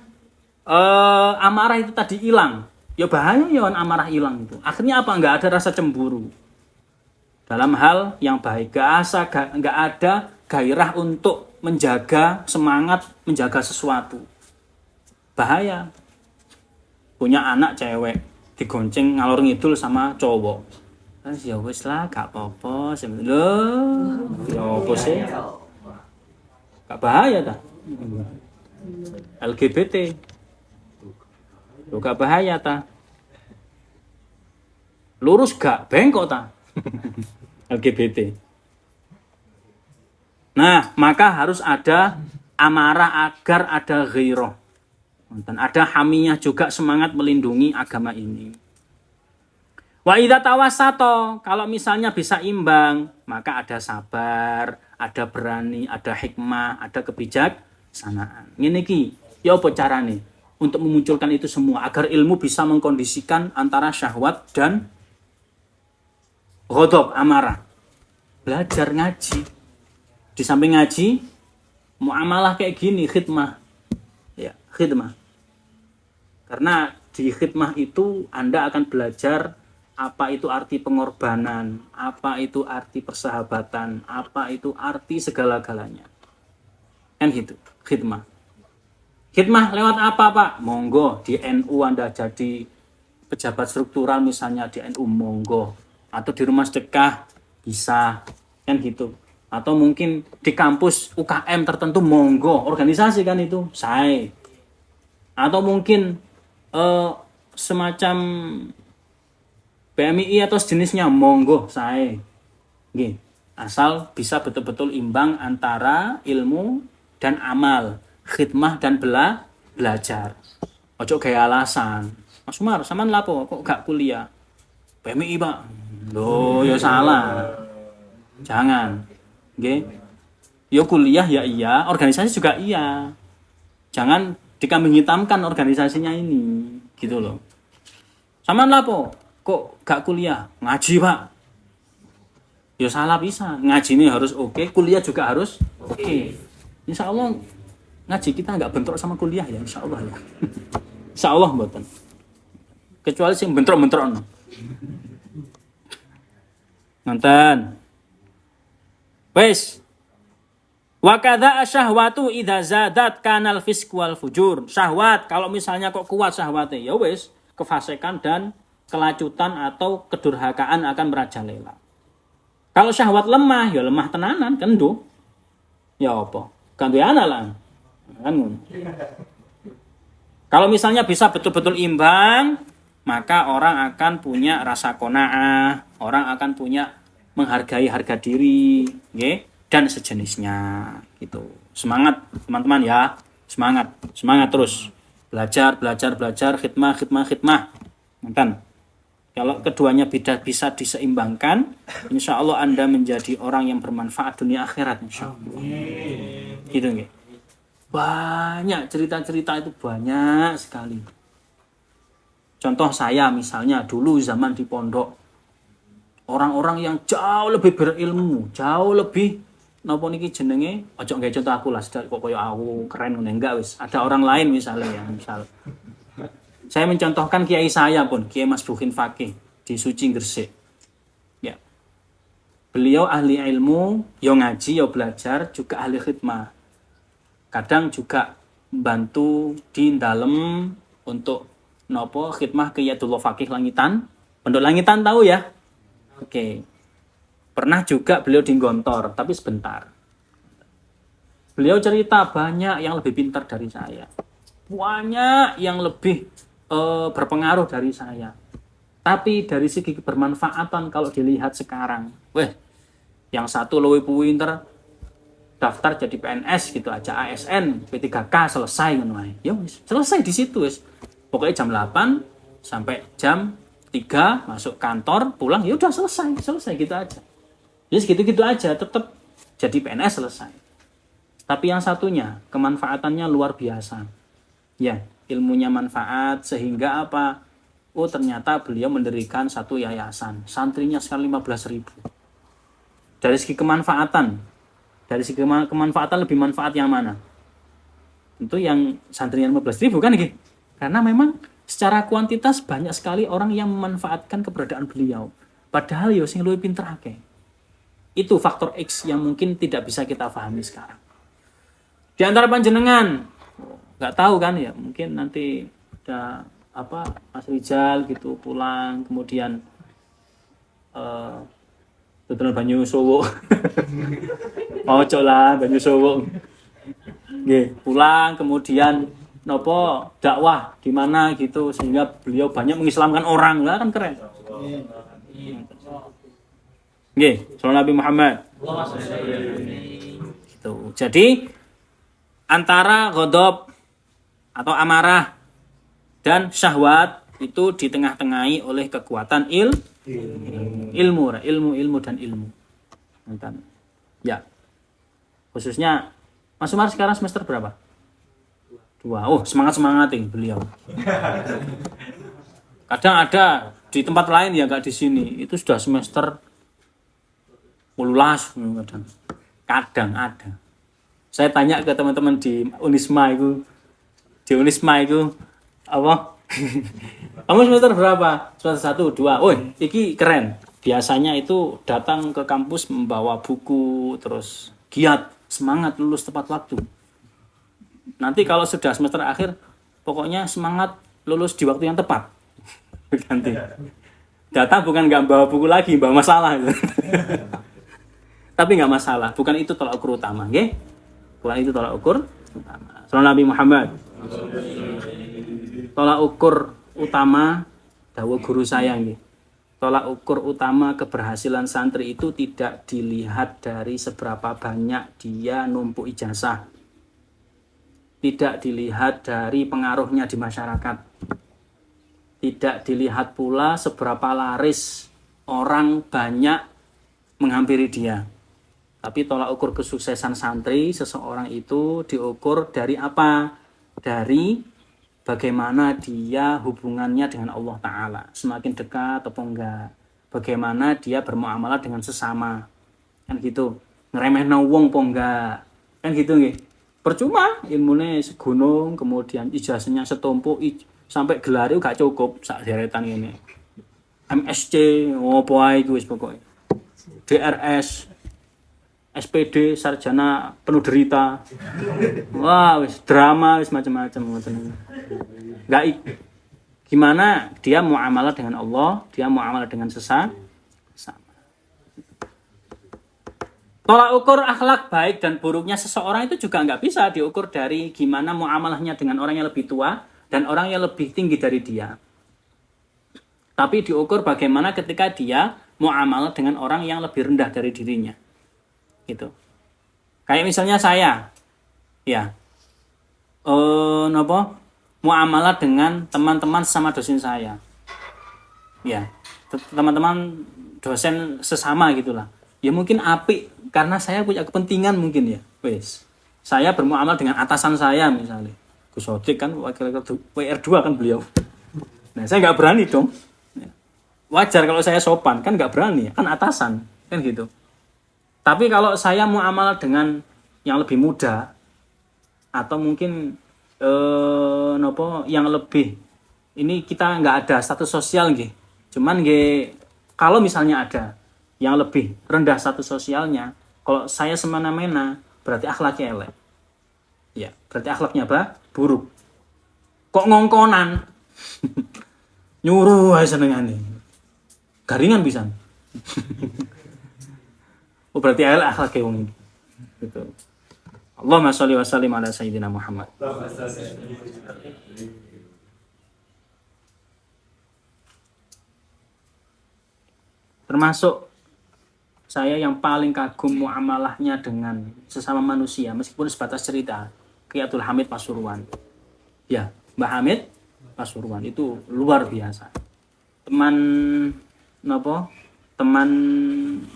amarah itu tadi hilang, ya bahaya ya amarah hilang itu. Akhirnya apa? Enggak ada rasa cemburu. Dalam hal yang baik, enggak ada gairah untuk menjaga semangat, menjaga sesuatu. Bahaya. Punya anak cewek digonceng ngalor ngidul sama cowok. Kan ya wis lah, gak apa-apa. Loh, ya apa sih? Gak bahaya ta? LGBT. Loh, gak bahaya ta? Lurus gak bengkok ta? LGBT. Nah, maka harus ada amarah agar ada ghairah. Dan ada hamiyah juga, semangat melindungi agama ini. Wa idza tawassato, kalau misalnya bisa imbang, maka ada sabar, ada berani, ada hikmah, ada kebijaksanaan. Ngene iki, ya apa carane untuk memunculkan itu semua agar ilmu bisa mengkondisikan antara syahwat dan ghadab, amarah. Belajar ngaji. Di samping ngaji, muamalah kayak gini, khidmah. Ya, khidmah. Karena di khidmah itu Anda akan belajar apa itu arti pengorbanan, apa itu arti persahabatan, apa itu arti segala-galanya. Kan gitu, khidmah. Khidmah lewat apa, Pak? Monggo, di NU Anda jadi pejabat struktural misalnya di NU, monggo. Atau di rumah sedekah, bisa. Kan gitu. Atau mungkin di kampus UKM tertentu, monggo. Organisasi kan itu, saya. Atau mungkin semacam PMI atau sejenisnya, monggo saya. Nggih. Asal bisa betul-betul imbang antara ilmu dan amal, khidmah dan belajar. Ojo gaya alasan. Mas Umar, sampean lapo kok gak kuliah? PMI, Pak. Loh, ya salah. Jangan. Nggih. Ya kuliah ya iya, organisasi juga iya. Jangan dikambing hitamkan organisasinya ini, gitu loh. Sampean lapo? Kok gak kuliah? Ngaji, Pak. Ya salah bisa. Ngaji ini harus oke, kuliah juga harus oke. Insya Allah ngaji kita nggak bentrok sama kuliah ya, insya Allah ya. Insya Allah mboten. Kecuali sing bentrok-bentrok no. Nonton. Wes. Wa kadza asyahwatu idza zadat kanal fisq wal fujur. Syahwat kalau misalnya kok kuat syahwatnya, ya wis, kefasikan dan kelacutan atau kedurhakaan akan merajalela. Kalau syahwat lemah, ya lemah tenanan kan do. Ya apa? Kan duwe anak lah. Kan ngono. Kalau misalnya bisa betul-betul imbang, maka orang akan punya rasa qanaah, orang akan punya menghargai harga diri, nggih. Dan sejenisnya gitu. Semangat teman-teman ya, semangat terus belajar, khidmah. Nonton. Kalau keduanya bisa diseimbangkan, insya Allah Anda menjadi orang yang bermanfaat dunia akhirat, insya Allah. Gitu nggih. Banyak cerita-cerita itu, banyak sekali. Contoh saya misalnya dulu zaman di pondok, orang-orang yang jauh lebih berilmu, jauh lebih napa niki jenenge ojo nggawe contoh aku lah kok koyo aku keren ngono enggak wis ada orang lain misalnya ya misal saya mencontohkan kiai saya pun Kiai Mas Bukin Fakih di Suci Gresik ya beliau ahli ilmu yo ngaji yo belajar juga ahli khidmah kadang juga bantu di dalam untuk nopo khidmah ke Yadullah Fakih Langitan Pondok Langitan tahu ya oke. Pernah juga beliau di Gontor, tapi sebentar. Beliau cerita banyak yang lebih pintar dari saya. Banyak yang lebih berpengaruh dari saya. Tapi dari segi kebermanfaatan kalau dilihat sekarang. Yang satu lebih pintar, daftar jadi PNS gitu aja, ASN, P3K selesai. Ya selesai di situ. Pokoknya jam 8 sampai jam 3 masuk kantor, pulang, ya udah selesai gitu aja. Jadi segitu-gitu aja, tetap jadi PNS selesai. Tapi yang satunya, kemanfaatannya luar biasa. Ya, ilmunya manfaat, sehingga apa? Oh, ternyata beliau mendirikan satu yayasan. Santrinya sekarang 15.000. Dari segi kemanfaatan. Dari segi kemanfaatan lebih manfaat yang mana? Tentu yang santrinya 15.000 kan? Karena memang secara kuantitas banyak sekali orang yang memanfaatkan keberadaan beliau. Padahal ya sing luwih pinter akeh. Itu faktor X yang mungkin tidak bisa kita pahami sekarang. Di antara panjenengan, nggak tahu kan ya, mungkin nanti ada Mas Rizal gitu pulang, kemudian tutulan banyu sowo, ojo lah banyu sowo, pulang kemudian nopo dakwah di mana gitu sehingga beliau banyak mengislamkan orang, lah kan keren. Sallallahu Nabi Muhammad. Gitu. Jadi antara ghadab atau amarah dan syahwat itu ditengah-tengahi oleh kekuatan ilmu dan ilmu. Ya. Khususnya Mas Umar sekarang semester berapa? 2. Oh, semangat beliau. Kadang ada di tempat lain ya enggak di sini. Itu sudah semester 18 kadang ada. Saya tanya ke teman-teman di Unisma itu apa? Kamu semester berapa? Semester 1, 2. Oh, iki keren. Biasanya itu datang ke kampus membawa buku terus giat, semangat lulus tepat waktu. Nanti kalau sudah semester akhir, pokoknya semangat lulus di waktu yang tepat. Ganti. Datang bukan nggak bawa buku lagi, bawa masalah. Tapi nggak masalah, bukan itu tolak ukur utama, okay? Bukan itu tolak ukur utama. Sallallahu Nabi Muhammad. Tolak ukur utama, dawuh guru saya nggih. Tolak ukur utama keberhasilan santri itu tidak dilihat dari seberapa banyak dia numpuk ijazah. Tidak dilihat dari pengaruhnya di masyarakat. Tidak dilihat pula seberapa laris orang banyak menghampiri dia. Tapi tolak ukur kesuksesan santri seseorang itu diukur dari apa? Dari bagaimana dia hubungannya dengan Allah Ta'ala. Semakin dekat atau enggak. Bagaimana dia bermuamalah dengan sesama. Kan gitu. Ngeremehna wong apa enggak. Kan gitu nggih. Percuma ilmune segunung, kemudian ijazahnya setumpuk, sampai gelar itu gak cukup sak deretan ini. MSc, apa ae iku wis pokoke. DRS, SPD, sarjana penuh derita. Wah, wis drama wis macam-macam ngoten. Gimana dia muamalah dengan Allah, dia muamalah dengan sesama. Tolak ukur akhlak baik dan buruknya seseorang itu juga nggak bisa diukur dari gimana muamalahnya dengan orang yang lebih tua dan orang yang lebih tinggi dari dia. Tapi diukur bagaimana ketika dia muamalah dengan orang yang lebih rendah dari dirinya. Gitu. Kayak misalnya saya, ya, muamalah dengan teman-teman sama dosen saya, ya, teman-teman dosen sesama gitulah. Ya mungkin apik karena saya punya kepentingan mungkin ya, wes. Saya bermuamalah dengan atasan saya misalnya, Gus Sodik kan wakil WR2 kan beliau. Nah saya nggak berani dong. Wajar kalau saya sopan kan nggak berani, kan atasan kan gitu. Tapi kalau saya muamalah dengan yang lebih muda atau mungkin yang lebih ini kita nggak ada status sosial nggih. Cuman nggih kalau misalnya ada yang lebih rendah status sosialnya, kalau saya semena-mena berarti akhlaknya elek. Ya, berarti akhlaknya buruk. Kok ngongkonan? Nyuruh ae senengane. Garingan pisan. Oh berarti elek akhlake wong iki. Gitu. Allahumma sholli wa sallim ala sayyidina Muhammad. Termasuk saya yang paling kagum muamalahnya dengan sesama manusia meskipun sebatas cerita, Ki Abdul Hamid Pasuruan. Ya, Mbah Hamid Pasuruan itu luar biasa. Teman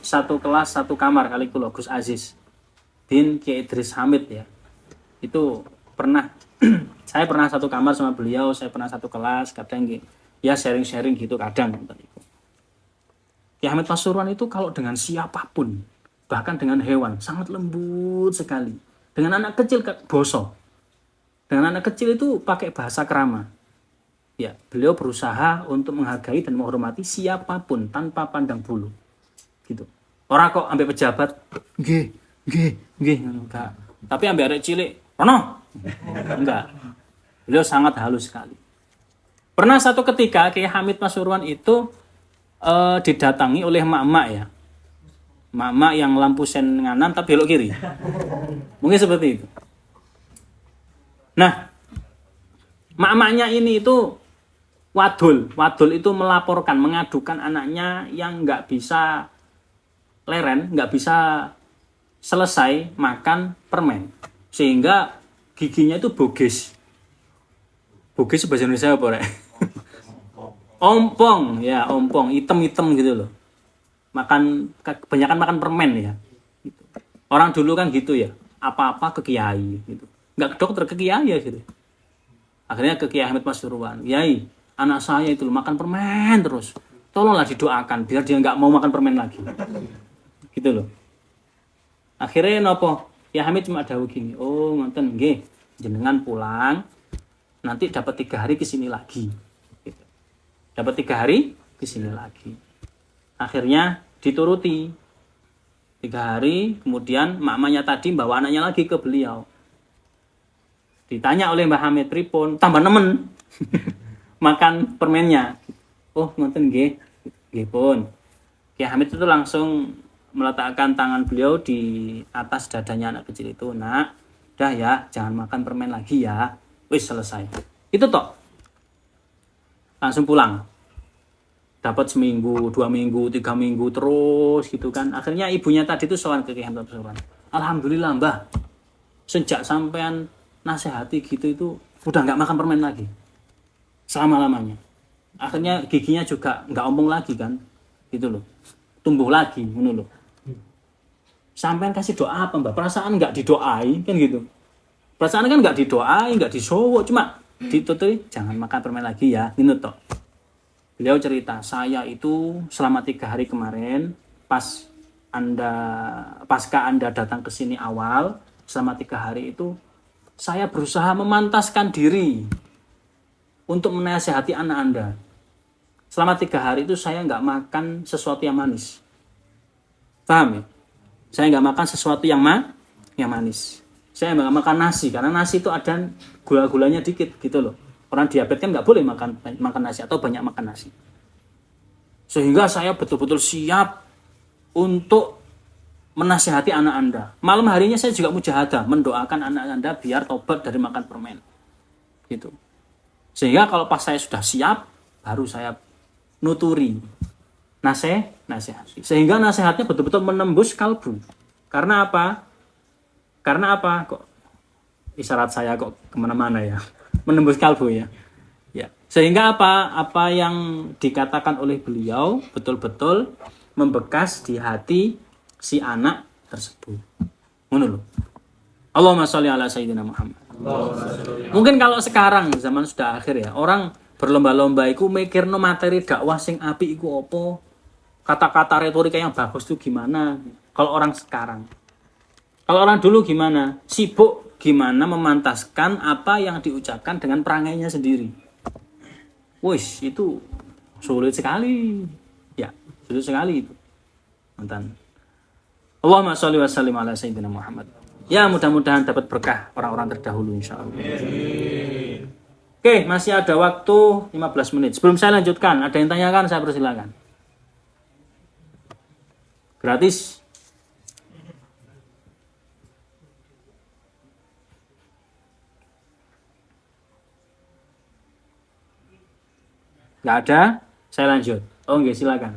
satu kelas satu kamar kali kula Gus Aziz bin Ki Idris Hamid ya. Itu pernah saya pernah satu kamar sama beliau, saya pernah satu kelas, kadang ya sharing-sharing gitu kadang. Ki Hamid Pasuruan itu kalau dengan siapapun, bahkan dengan hewan, sangat lembut sekali. Dengan anak kecil boso. Dengan anak kecil itu pakai bahasa kerama. Ya, beliau berusaha untuk menghargai dan menghormati siapapun tanpa pandang bulu. Gitu. Orang kok ambil pejabat, nggih, enggak. Tapi ambil arek cilik, rono. Enggak. Beliau sangat halus sekali. Pernah satu ketika Ki Hamid Pasuruan itu didatangi oleh mak-mak ya. Mak-mak yang lampu sen nganan tapi belok kiri. Mungkin seperti itu. Nah, mak-maknya ini itu wadul itu melaporkan, mengadukan anaknya yang nggak bisa leren, nggak bisa selesai makan permen. Sehingga giginya itu bogis. Bogis bahasa Indonesia apa, Rek? Ompong, ya ompong, hitam-hitam gitu loh. Kebanyakan makan permen ya. Gitu. Orang dulu kan gitu ya, apa-apa ke kiai gitu. Nggak ke dokter, ke kiai ya gitu. Akhirnya ke Kiai Hamid Pasuruan, Kiai, anak saya itu loh, makan permen terus. Tolonglah didoakan biar dia nggak mau makan permen lagi. Gitu loh. Akhirnya nopo? Kiai Hamid cuma dawuh gini, oh ngoten nggih, jenengan pulang nanti dapat 3 hari kesini lagi. Dapat 3 hari ke sini lagi. Akhirnya dituruti 3 hari, kemudian makmanya tadi bawa anaknya lagi ke beliau. Ditanya oleh Mbah Hamid, pripun? Tambah nemen makan permennya. Oh, ngoten nggih. Nggih pun. Kiai Hamid itu langsung meletakkan tangan beliau di atas dadanya anak kecil itu. Nak, udah ya, jangan makan permen lagi ya. Wis selesai. Itu toh. Langsung pulang. Dapat seminggu, 2 minggu, 3 minggu terus gitu kan. Akhirnya ibunya tadi itu sowan ke Kiai Hamid Pasuruan. Alhamdulillah Mbah. Sejak sampean nasihati gitu itu udah nggak makan permen lagi. Selama-lamanya. Akhirnya giginya juga nggak ompong lagi kan. Gitu loh. Tumbuh lagi ngono loh. Sampean kasih doa apa Mbah? Perasaan nggak didoai kan gitu. Perasaan kan nggak didoai, nggak disowok, cuma ditutupi jangan makan permen lagi ya, gitu toh. Beliau cerita, saya itu selama 3 hari kemarin pasca Anda datang ke sini awal, selama 3 hari itu saya berusaha memantaskan diri untuk menasihati anak Anda. Selama 3 hari itu saya nggak makan sesuatu yang manis. Paham ya? Saya nggak makan sesuatu yang manis. Saya nggak makan nasi karena nasi itu ada gula-gulanya dikit gitu loh. Orang diabetes kan nggak boleh makan nasi atau banyak makan nasi. Sehingga saya betul-betul siap untuk menasihati anak Anda. Malam harinya saya juga mujahadah mendoakan anak Anda biar tobat dari makan permen. Gitu. Sehingga kalau pas saya sudah siap, baru saya nuturi nasihati. Sehingga nasihatnya betul-betul menembus kalbu. Karena apa? Kok isyarat saya kok kemana-mana ya? Menembus kalbu ya. Ya. Sehingga apa yang dikatakan oleh beliau betul-betul membekas di hati si anak tersebut. Ngono lho. Allahumma sholli ala sayyidina Muhammad. Mungkin kalau sekarang zaman sudah akhir ya, orang berlomba-lomba iku mikirno materi dakwah sing apik iku apa? Kata-kata retorika yang bagus itu gimana? Kalau orang sekarang. Kalau orang dulu gimana? Sibuk gimana memantaskan apa yang diucapkan dengan perangainya sendiri. Wih, itu sulit sekali. Ya, sulit sekali itu. Mantan. Allahumma sholli wa sallim ala sayyidina Muhammad. Ya, mudah-mudahan dapat berkah orang-orang terdahulu insyaallah. Oke, masih ada waktu 15 menit. Sebelum saya lanjutkan, ada yang tanyakan, saya persilakan. Gratis. Nggak ada, saya lanjut. Oh, nggak, silakan.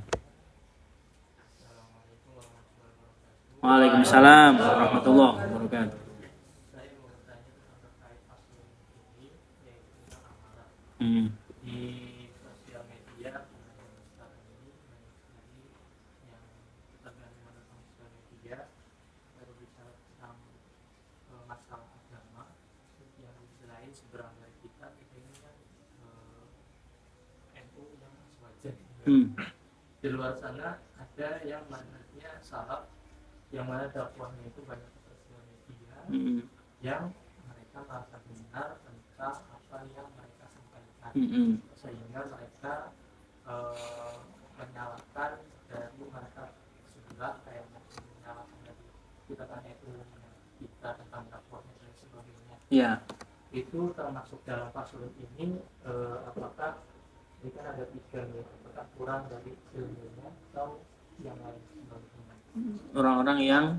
Waalaikumsalam warahmatullahi wabarakatuh. Di sosial media sekarang ini banyak sekali yang tergantung pada sosial media berbicara tentang masalah agama yang selain seberang dari kita ini kan NU yang sewajar. Di luar sana ada yang manhajnya salaf yang mana dakwahnya itu banyak ke sosial media yang mereka merasa benar tentang apa yang mereka sampaikan sehingga mereka menyalahkan dari mereka sebelah kayak menyalahkan dari kita tanya itu kita tentang dakwahnya dan sebagainya. Ya. Itu termasuk dalam pasal ini apakah ini kan ada 3 nih, apakah kurang dari ilmunya atau yang lain sebagainya. Orang-orang yang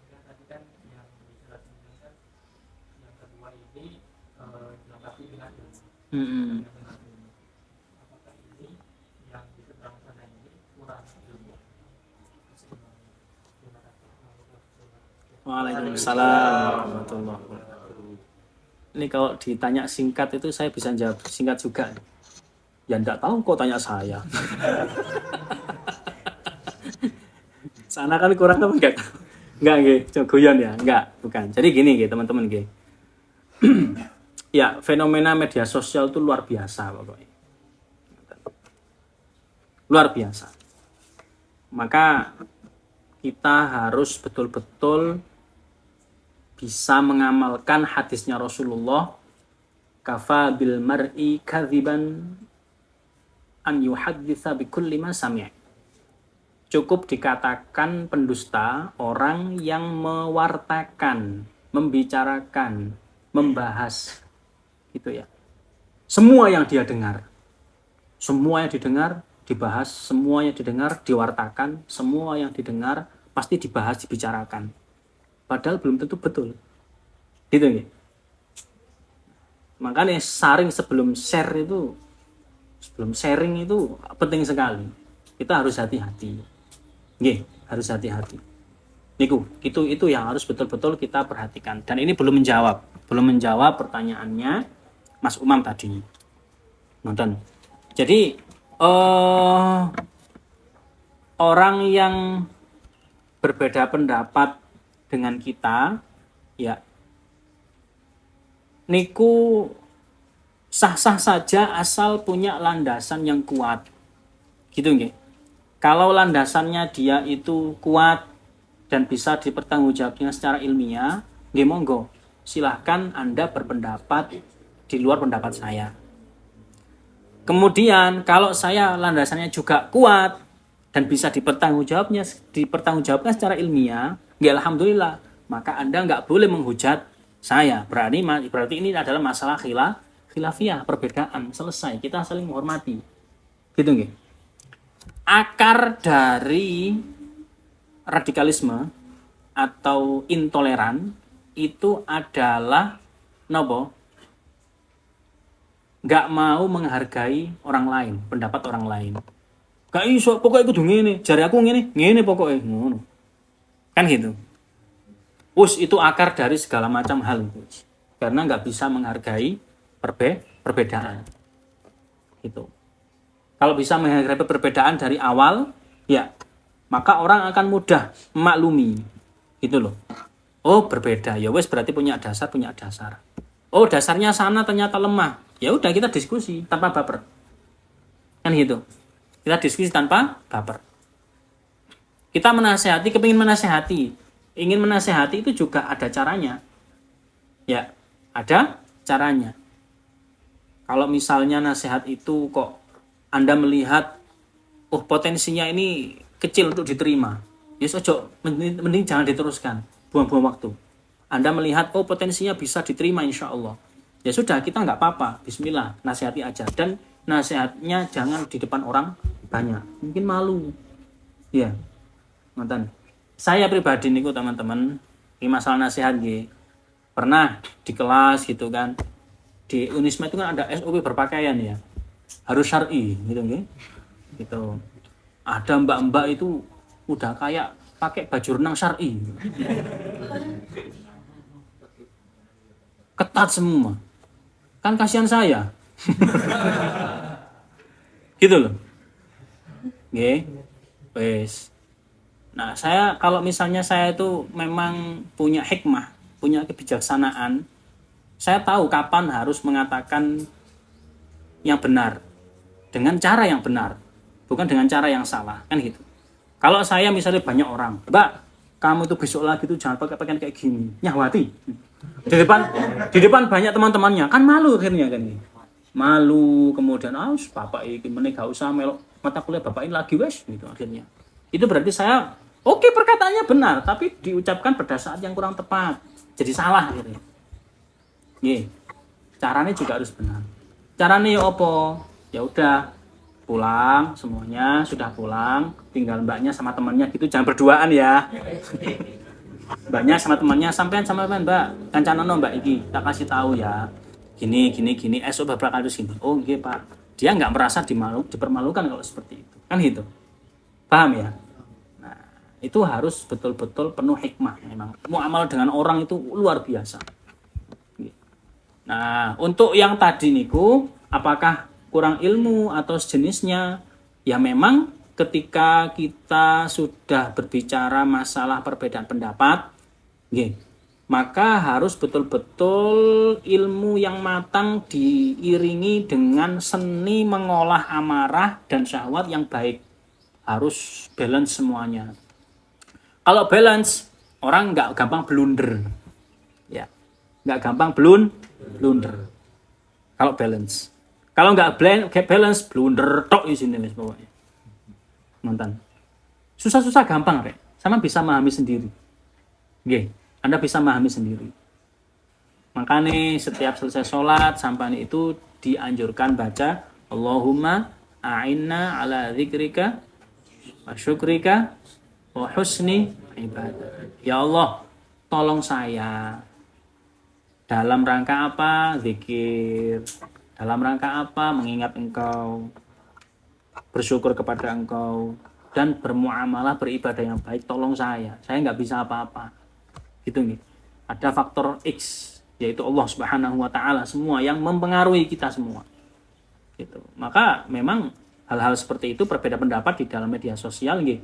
Tadi kan yang dijelaskan kan yang kedua ini dilengkapi dengan ilmu. Apakah ini yang di seberang sana ini kurang ilmu? Waalaikumsalam warahmatullahi wabarakatuh. Ini kalau ditanya singkat itu saya bisa jawab singkat juga. Ya enggak tahu kok tanya saya. Sana kan kurang apa enggak? Enggak nggih, guyon ya. Enggak, bukan. Jadi gini nggih, teman-teman nggih. Ya, fenomena media sosial itu luar biasa pokoknya. Luar biasa. Maka kita harus betul-betul bisa mengamalkan hadisnya Rasulullah, kafa bil mar'i kadziban an yuhadditsa bi kulli ma sami'a. Cukup dikatakan pendusta orang yang mewartakan, membicarakan, membahas gitu ya. Semua yang dia dengar. Semua yang didengar dibahas, semua yang didengar diwartakan, semua yang didengar pasti dibahas, dibicarakan. Padahal belum tentu betul. Gitu ya. Makanya sebelum sharing itu penting sekali. Kita harus hati-hati. Nggih, harus hati-hati. Niku, itu yang harus betul-betul kita perhatikan. Dan ini belum menjawab pertanyaannya Mas Umam tadi. Nonton. Jadi orang yang berbeda pendapat dengan kita, ya, niku sah-sah saja asal punya landasan yang kuat, gitu nggih. Kalau landasannya dia itu kuat dan bisa dipertanggungjawabkan secara ilmiah, nggih monggo, silahkan Anda berpendapat di luar pendapat saya. Kemudian kalau saya landasannya juga kuat dan bisa dipertanggungjawabkan secara ilmiah, ya alhamdulillah, maka Anda nggak boleh menghujat saya. Berarti ini adalah masalah khilafiyah, perbedaan, selesai, kita saling menghormati. Gitu nggih. Akar dari radikalisme atau intoleran itu adalah nopo? Nggak mau menghargai orang lain, pendapat orang lain. Gak iso, pokoknya kudu ngene, jare aku ngene pokoknya ngono. Kan gitu. Itu akar dari segala macam hal itu. Karena nggak bisa menghargai perbedaan. Gitu. Kalau bisa menghargai perbedaan dari awal, ya, maka orang akan mudah memaklumi. Gitu loh. Oh, berbeda. Ya wes berarti punya dasar. Oh, dasarnya sana ternyata lemah. Ya udah, kita diskusi tanpa baper. Kan gitu. Kita diskusi tanpa baper. Kita menasehati, kepingin menasehati. Ingin menasehati itu juga ada caranya. Ya, ada caranya. Kalau misalnya nasihat itu kok Anda melihat, oh potensinya ini kecil untuk diterima. Ya ojo, mending jangan diteruskan. Buang-buang waktu. Anda melihat, oh potensinya bisa diterima insya Allah. Ya sudah, kita nggak apa-apa. Bismillah, nasihati aja. Dan nasihatnya jangan di depan orang banyak. Mungkin malu. Ya, mantan. Saya pribadi niku teman-teman, ini masalah nasihat nggih. Pernah di kelas gitu kan. Di Unisma itu kan ada SOP berpakaian ya. Harus syar'i gitu nggih. Gitu. Ada mbak-mbak itu udah kayak pakai baju renang syar'i. Ketat semua. Kan kasihan saya. Gitu loh. Nggih. Wes. Nah, saya kalau misalnya saya itu memang punya hikmah, punya kebijaksanaan, saya tahu kapan harus mengatakan yang benar dengan cara yang benar, bukan dengan cara yang salah, kan gitu. Kalau saya misalnya banyak orang, Mbak, kamu itu besok lagi tuh jangan pakai pakaian kayak gini, nyahwati. Di depan banyak teman-temannya, kan malu akhirnya kan ini. Malu, kemudian bapak ini meneh gak usah melok mata kuliah bapak ini lagi wes gitu akhirnya. Itu berarti saya oke, perkataannya benar, tapi diucapkan pada saat yang kurang tepat. Jadi salah akhirnya. Nggih. Caranya juga harus benar. Caranya ya opo? Ya udah pulang semuanya, sudah pulang, tinggal mbaknya sama temannya gitu, jangan berduaan ya. Mbaknya sama temannya, sampean sama Mbak, kancanono Mbak iki, tak kasih tahu ya. Gini, esok beberapa kali sini. Oh iya Pak, dia nggak merasa dipermalukan kalau seperti itu, kan gitu. Paham ya? Nah, itu harus betul-betul penuh hikmah memang. Muamalah dengan orang itu luar biasa. Nah, untuk yang tadi niku, apakah kurang ilmu atau sejenisnya? Ya memang ketika kita sudah berbicara masalah perbedaan pendapat, maka harus betul-betul ilmu yang matang diiringi dengan seni mengolah amarah dan syahwat yang baik. Harus balance semuanya. Kalau balance, orang nggak gampang blunder. Ya, nggak gampang blunder. Kalau balance. Kalau nggak balance, blunder tok di sini pokoknya. Mantan. Susah-susah gampang, Rek. Sama bisa memahami sendiri. Oke. Anda bisa memahami sendiri. Makanya setiap selesai sholat sampai itu dianjurkan baca Allahumma a'inna ala dzikrika wa syukrika wa husni ibadah. Ya Allah, tolong saya dalam rangka apa? Zikir. Dalam rangka apa? Mengingat Engkau, bersyukur kepada Engkau, dan bermuamalah beribadah yang baik. Tolong saya nggak bisa apa-apa. Gitu nih. Ada faktor X, yaitu Allah Subhanahu wa taala semua yang mempengaruhi kita semua. Gitu. Maka memang hal-hal seperti itu, berbeda pendapat di dalam media sosial gitu.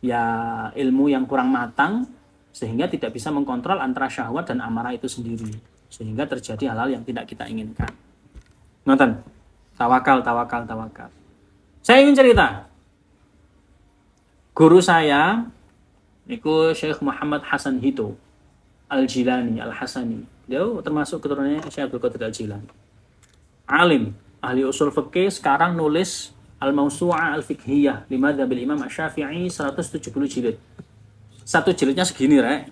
Ya ilmu yang kurang matang sehingga tidak bisa mengkontrol antara syahwat dan amarah itu sendiri. Sehingga terjadi hal-hal yang tidak kita inginkan. Nonton. Tawakal. Saya ingin cerita. Guru saya itu Syekh Muhammad Hasan Hito Al-Jilani, Al-Hasani. Dia termasuk keturunannya Syekh Abdul Qadir Al-Jilani. Alim, ahli usul fikih, sekarang nulis Al-Mawsu'ah Al-Fiqhiyah Limadhabil Imam Asy-Syafi'i 170 jilid. Satu jilidnya segini, Rek.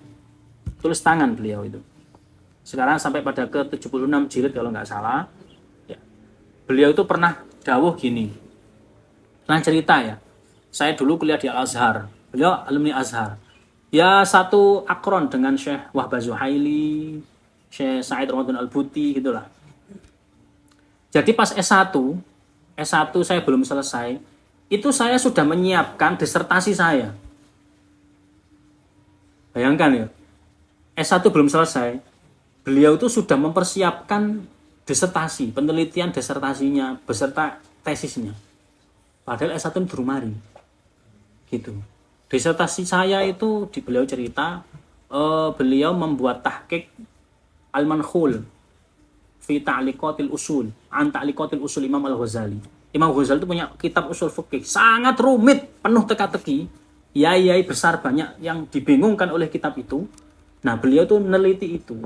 Tulis tangan beliau itu. Sekarang sampai pada ke 76 jilid kalau nggak salah. Ya. Beliau itu pernah dawuh gini. Pernah cerita ya. Saya dulu kuliah di Al-Azhar. Beliau alumni Azhar. Ya satu akron dengan Syekh Wahbah Zuhaili, Syekh Sa'id Ramadan Al-Buti gitulah. Jadi pas S1 saya belum selesai, itu saya sudah menyiapkan disertasi saya. Bayangkan ya, S1 belum selesai, beliau itu sudah mempersiapkan disertasi, penelitian disertasinya beserta tesisnya. Padahal S1 di Rumari. Gitu. Disertasi saya itu di beliau cerita beliau membuat tahqiq al-mankhul fi ta'liqatil usul an ta'liqatil usul Imam Al-Ghazali. Imam Ghazali itu punya kitab usul fikih sangat rumit, penuh teka-teki, yai besar banyak yang dibingungkan oleh kitab itu. Nah, beliau tuh neliti itu.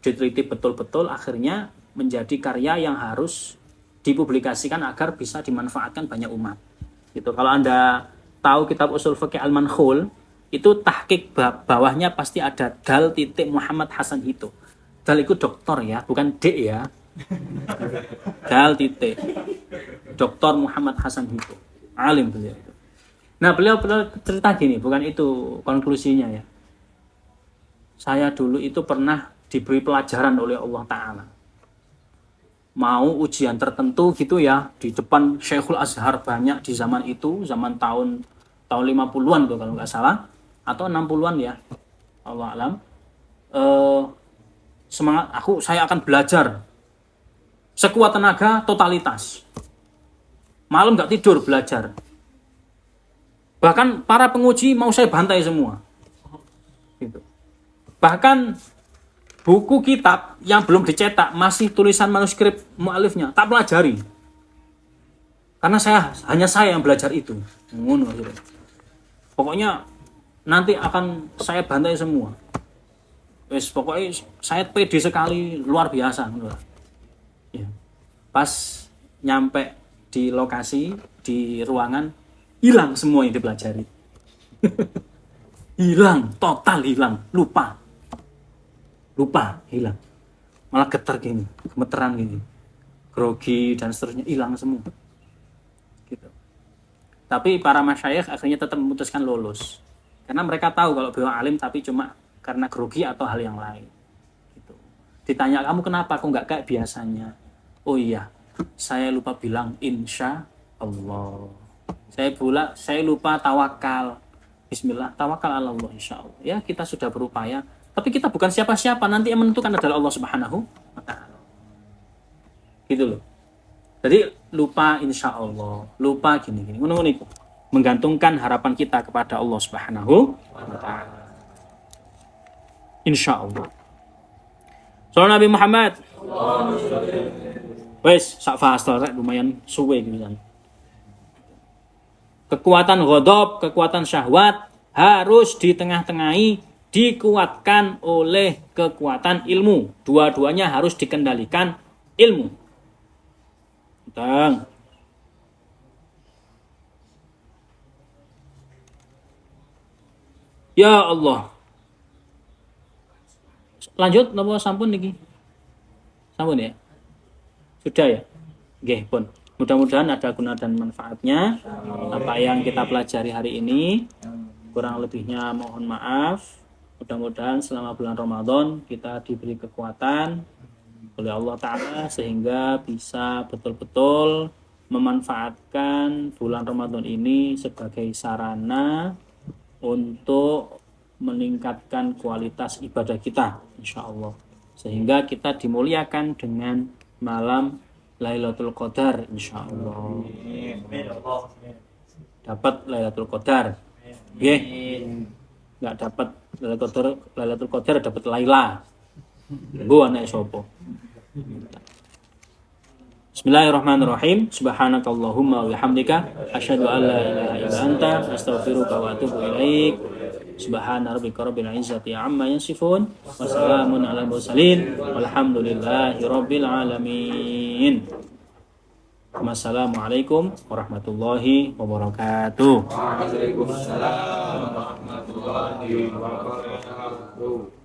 Diteliti betul-betul, akhirnya menjadi karya yang harus dipublikasikan agar bisa dimanfaatkan banyak umat. Gitu. Kalau Anda tahu kitab Ushul Fiqh Al-Manhul, itu tahqiq bawahnya pasti ada Dal titik Muhammad Hasan Hito. Dal itu doktor ya, bukan D ya. Dal titik Doktor Muhammad Hasan Hito. Alim beliau itu. Nah, beliau cerita gini, bukan itu konklusinya ya. Saya dulu itu pernah diberi pelajaran oleh Allah Ta'ala. Mau ujian tertentu gitu ya, di depan Syekhul Azhar banyak di zaman itu, zaman tahun 50-an tuh kalau nggak salah, atau 60-an ya, Allah alam. Semangat saya akan belajar sekuat tenaga, totalitas. Malam nggak tidur belajar. Bahkan para penguji mau saya bantai semua. Gitu. Bahkan buku kitab yang belum dicetak, masih tulisan manuskrip mu'alifnya, tak pelajari. Karena hanya saya yang belajar itu. Pokoknya nanti akan saya bantai semua. Pokoknya saya pede sekali, luar biasa. Ya. Pas nyampe di lokasi, di ruangan, hilang semua yang dipelajari. Hilang, total hilang, lupa, hilang. Malah getar gini, gemeteran gini, grogi dan seterusnya, hilang semua. Gitu. Tapi para masyayikh akhirnya tetap memutuskan lulus, karena mereka tahu kalau beliau alim, tapi cuma karena grogi atau hal yang lain. Gitu. Ditanya, kamu kenapa kok nggak kayak biasanya? Oh iya, saya lupa bilang insya Allah. Saya lupa tawakal. Bismillah, tawakal ala Allah insya Allah. Ya, kita sudah berupaya. Tapi kita bukan siapa-siapa, nanti yang menentukan adalah Allah Subhanahu wa Ta'ala. Gitu loh. Jadi lupa insya Allah, lupa gini-gini. Menggantungkan harapan kita kepada Allah Subhanahu wa Ta'ala. Insya Allah. Soal Nabi Muhammad. Wes, sak fasta lumayan suwe gitu kan. Kekuatan ghadab, kekuatan syahwat harus ditengah-tengahi, dikuatkan oleh kekuatan ilmu. Dua-duanya harus dikendalikan ilmu. Tentang. Ya Allah. Lanjut, napa sampun niki? Sampun ya? Sudah ya? Nggih, pun. Mudah-mudahan ada guna dan manfaatnya apa yang kita pelajari hari ini. Kurang lebihnya mohon maaf. Mudah-mudahan selama bulan Ramadan kita diberi kekuatan oleh Allah Ta'ala sehingga bisa betul-betul memanfaatkan bulan Ramadan ini sebagai sarana untuk meningkatkan kualitas ibadah kita, insya Allah, sehingga kita dimuliakan dengan malam Lailatul Qadar, insya Allah. Dapat Lailatul Qadar, nggak dapat Lailatul Qadar dapat Laila. Bu anak sopo. Bismillahirrahmanirrahim. Subhanakallahumma wa bihamdika asyhadu an la ilaha illa anta astaghfiruka wa atubu ilaik. Subhana rabbika rabbil izzati amma yasifun wa salamun alal mursalin walhamdulillahi rabbil alamin. Wassalamualaikum warahmatullahi wabarakatuh. Waalaikumsalam warahmatullahi wabarakatuh.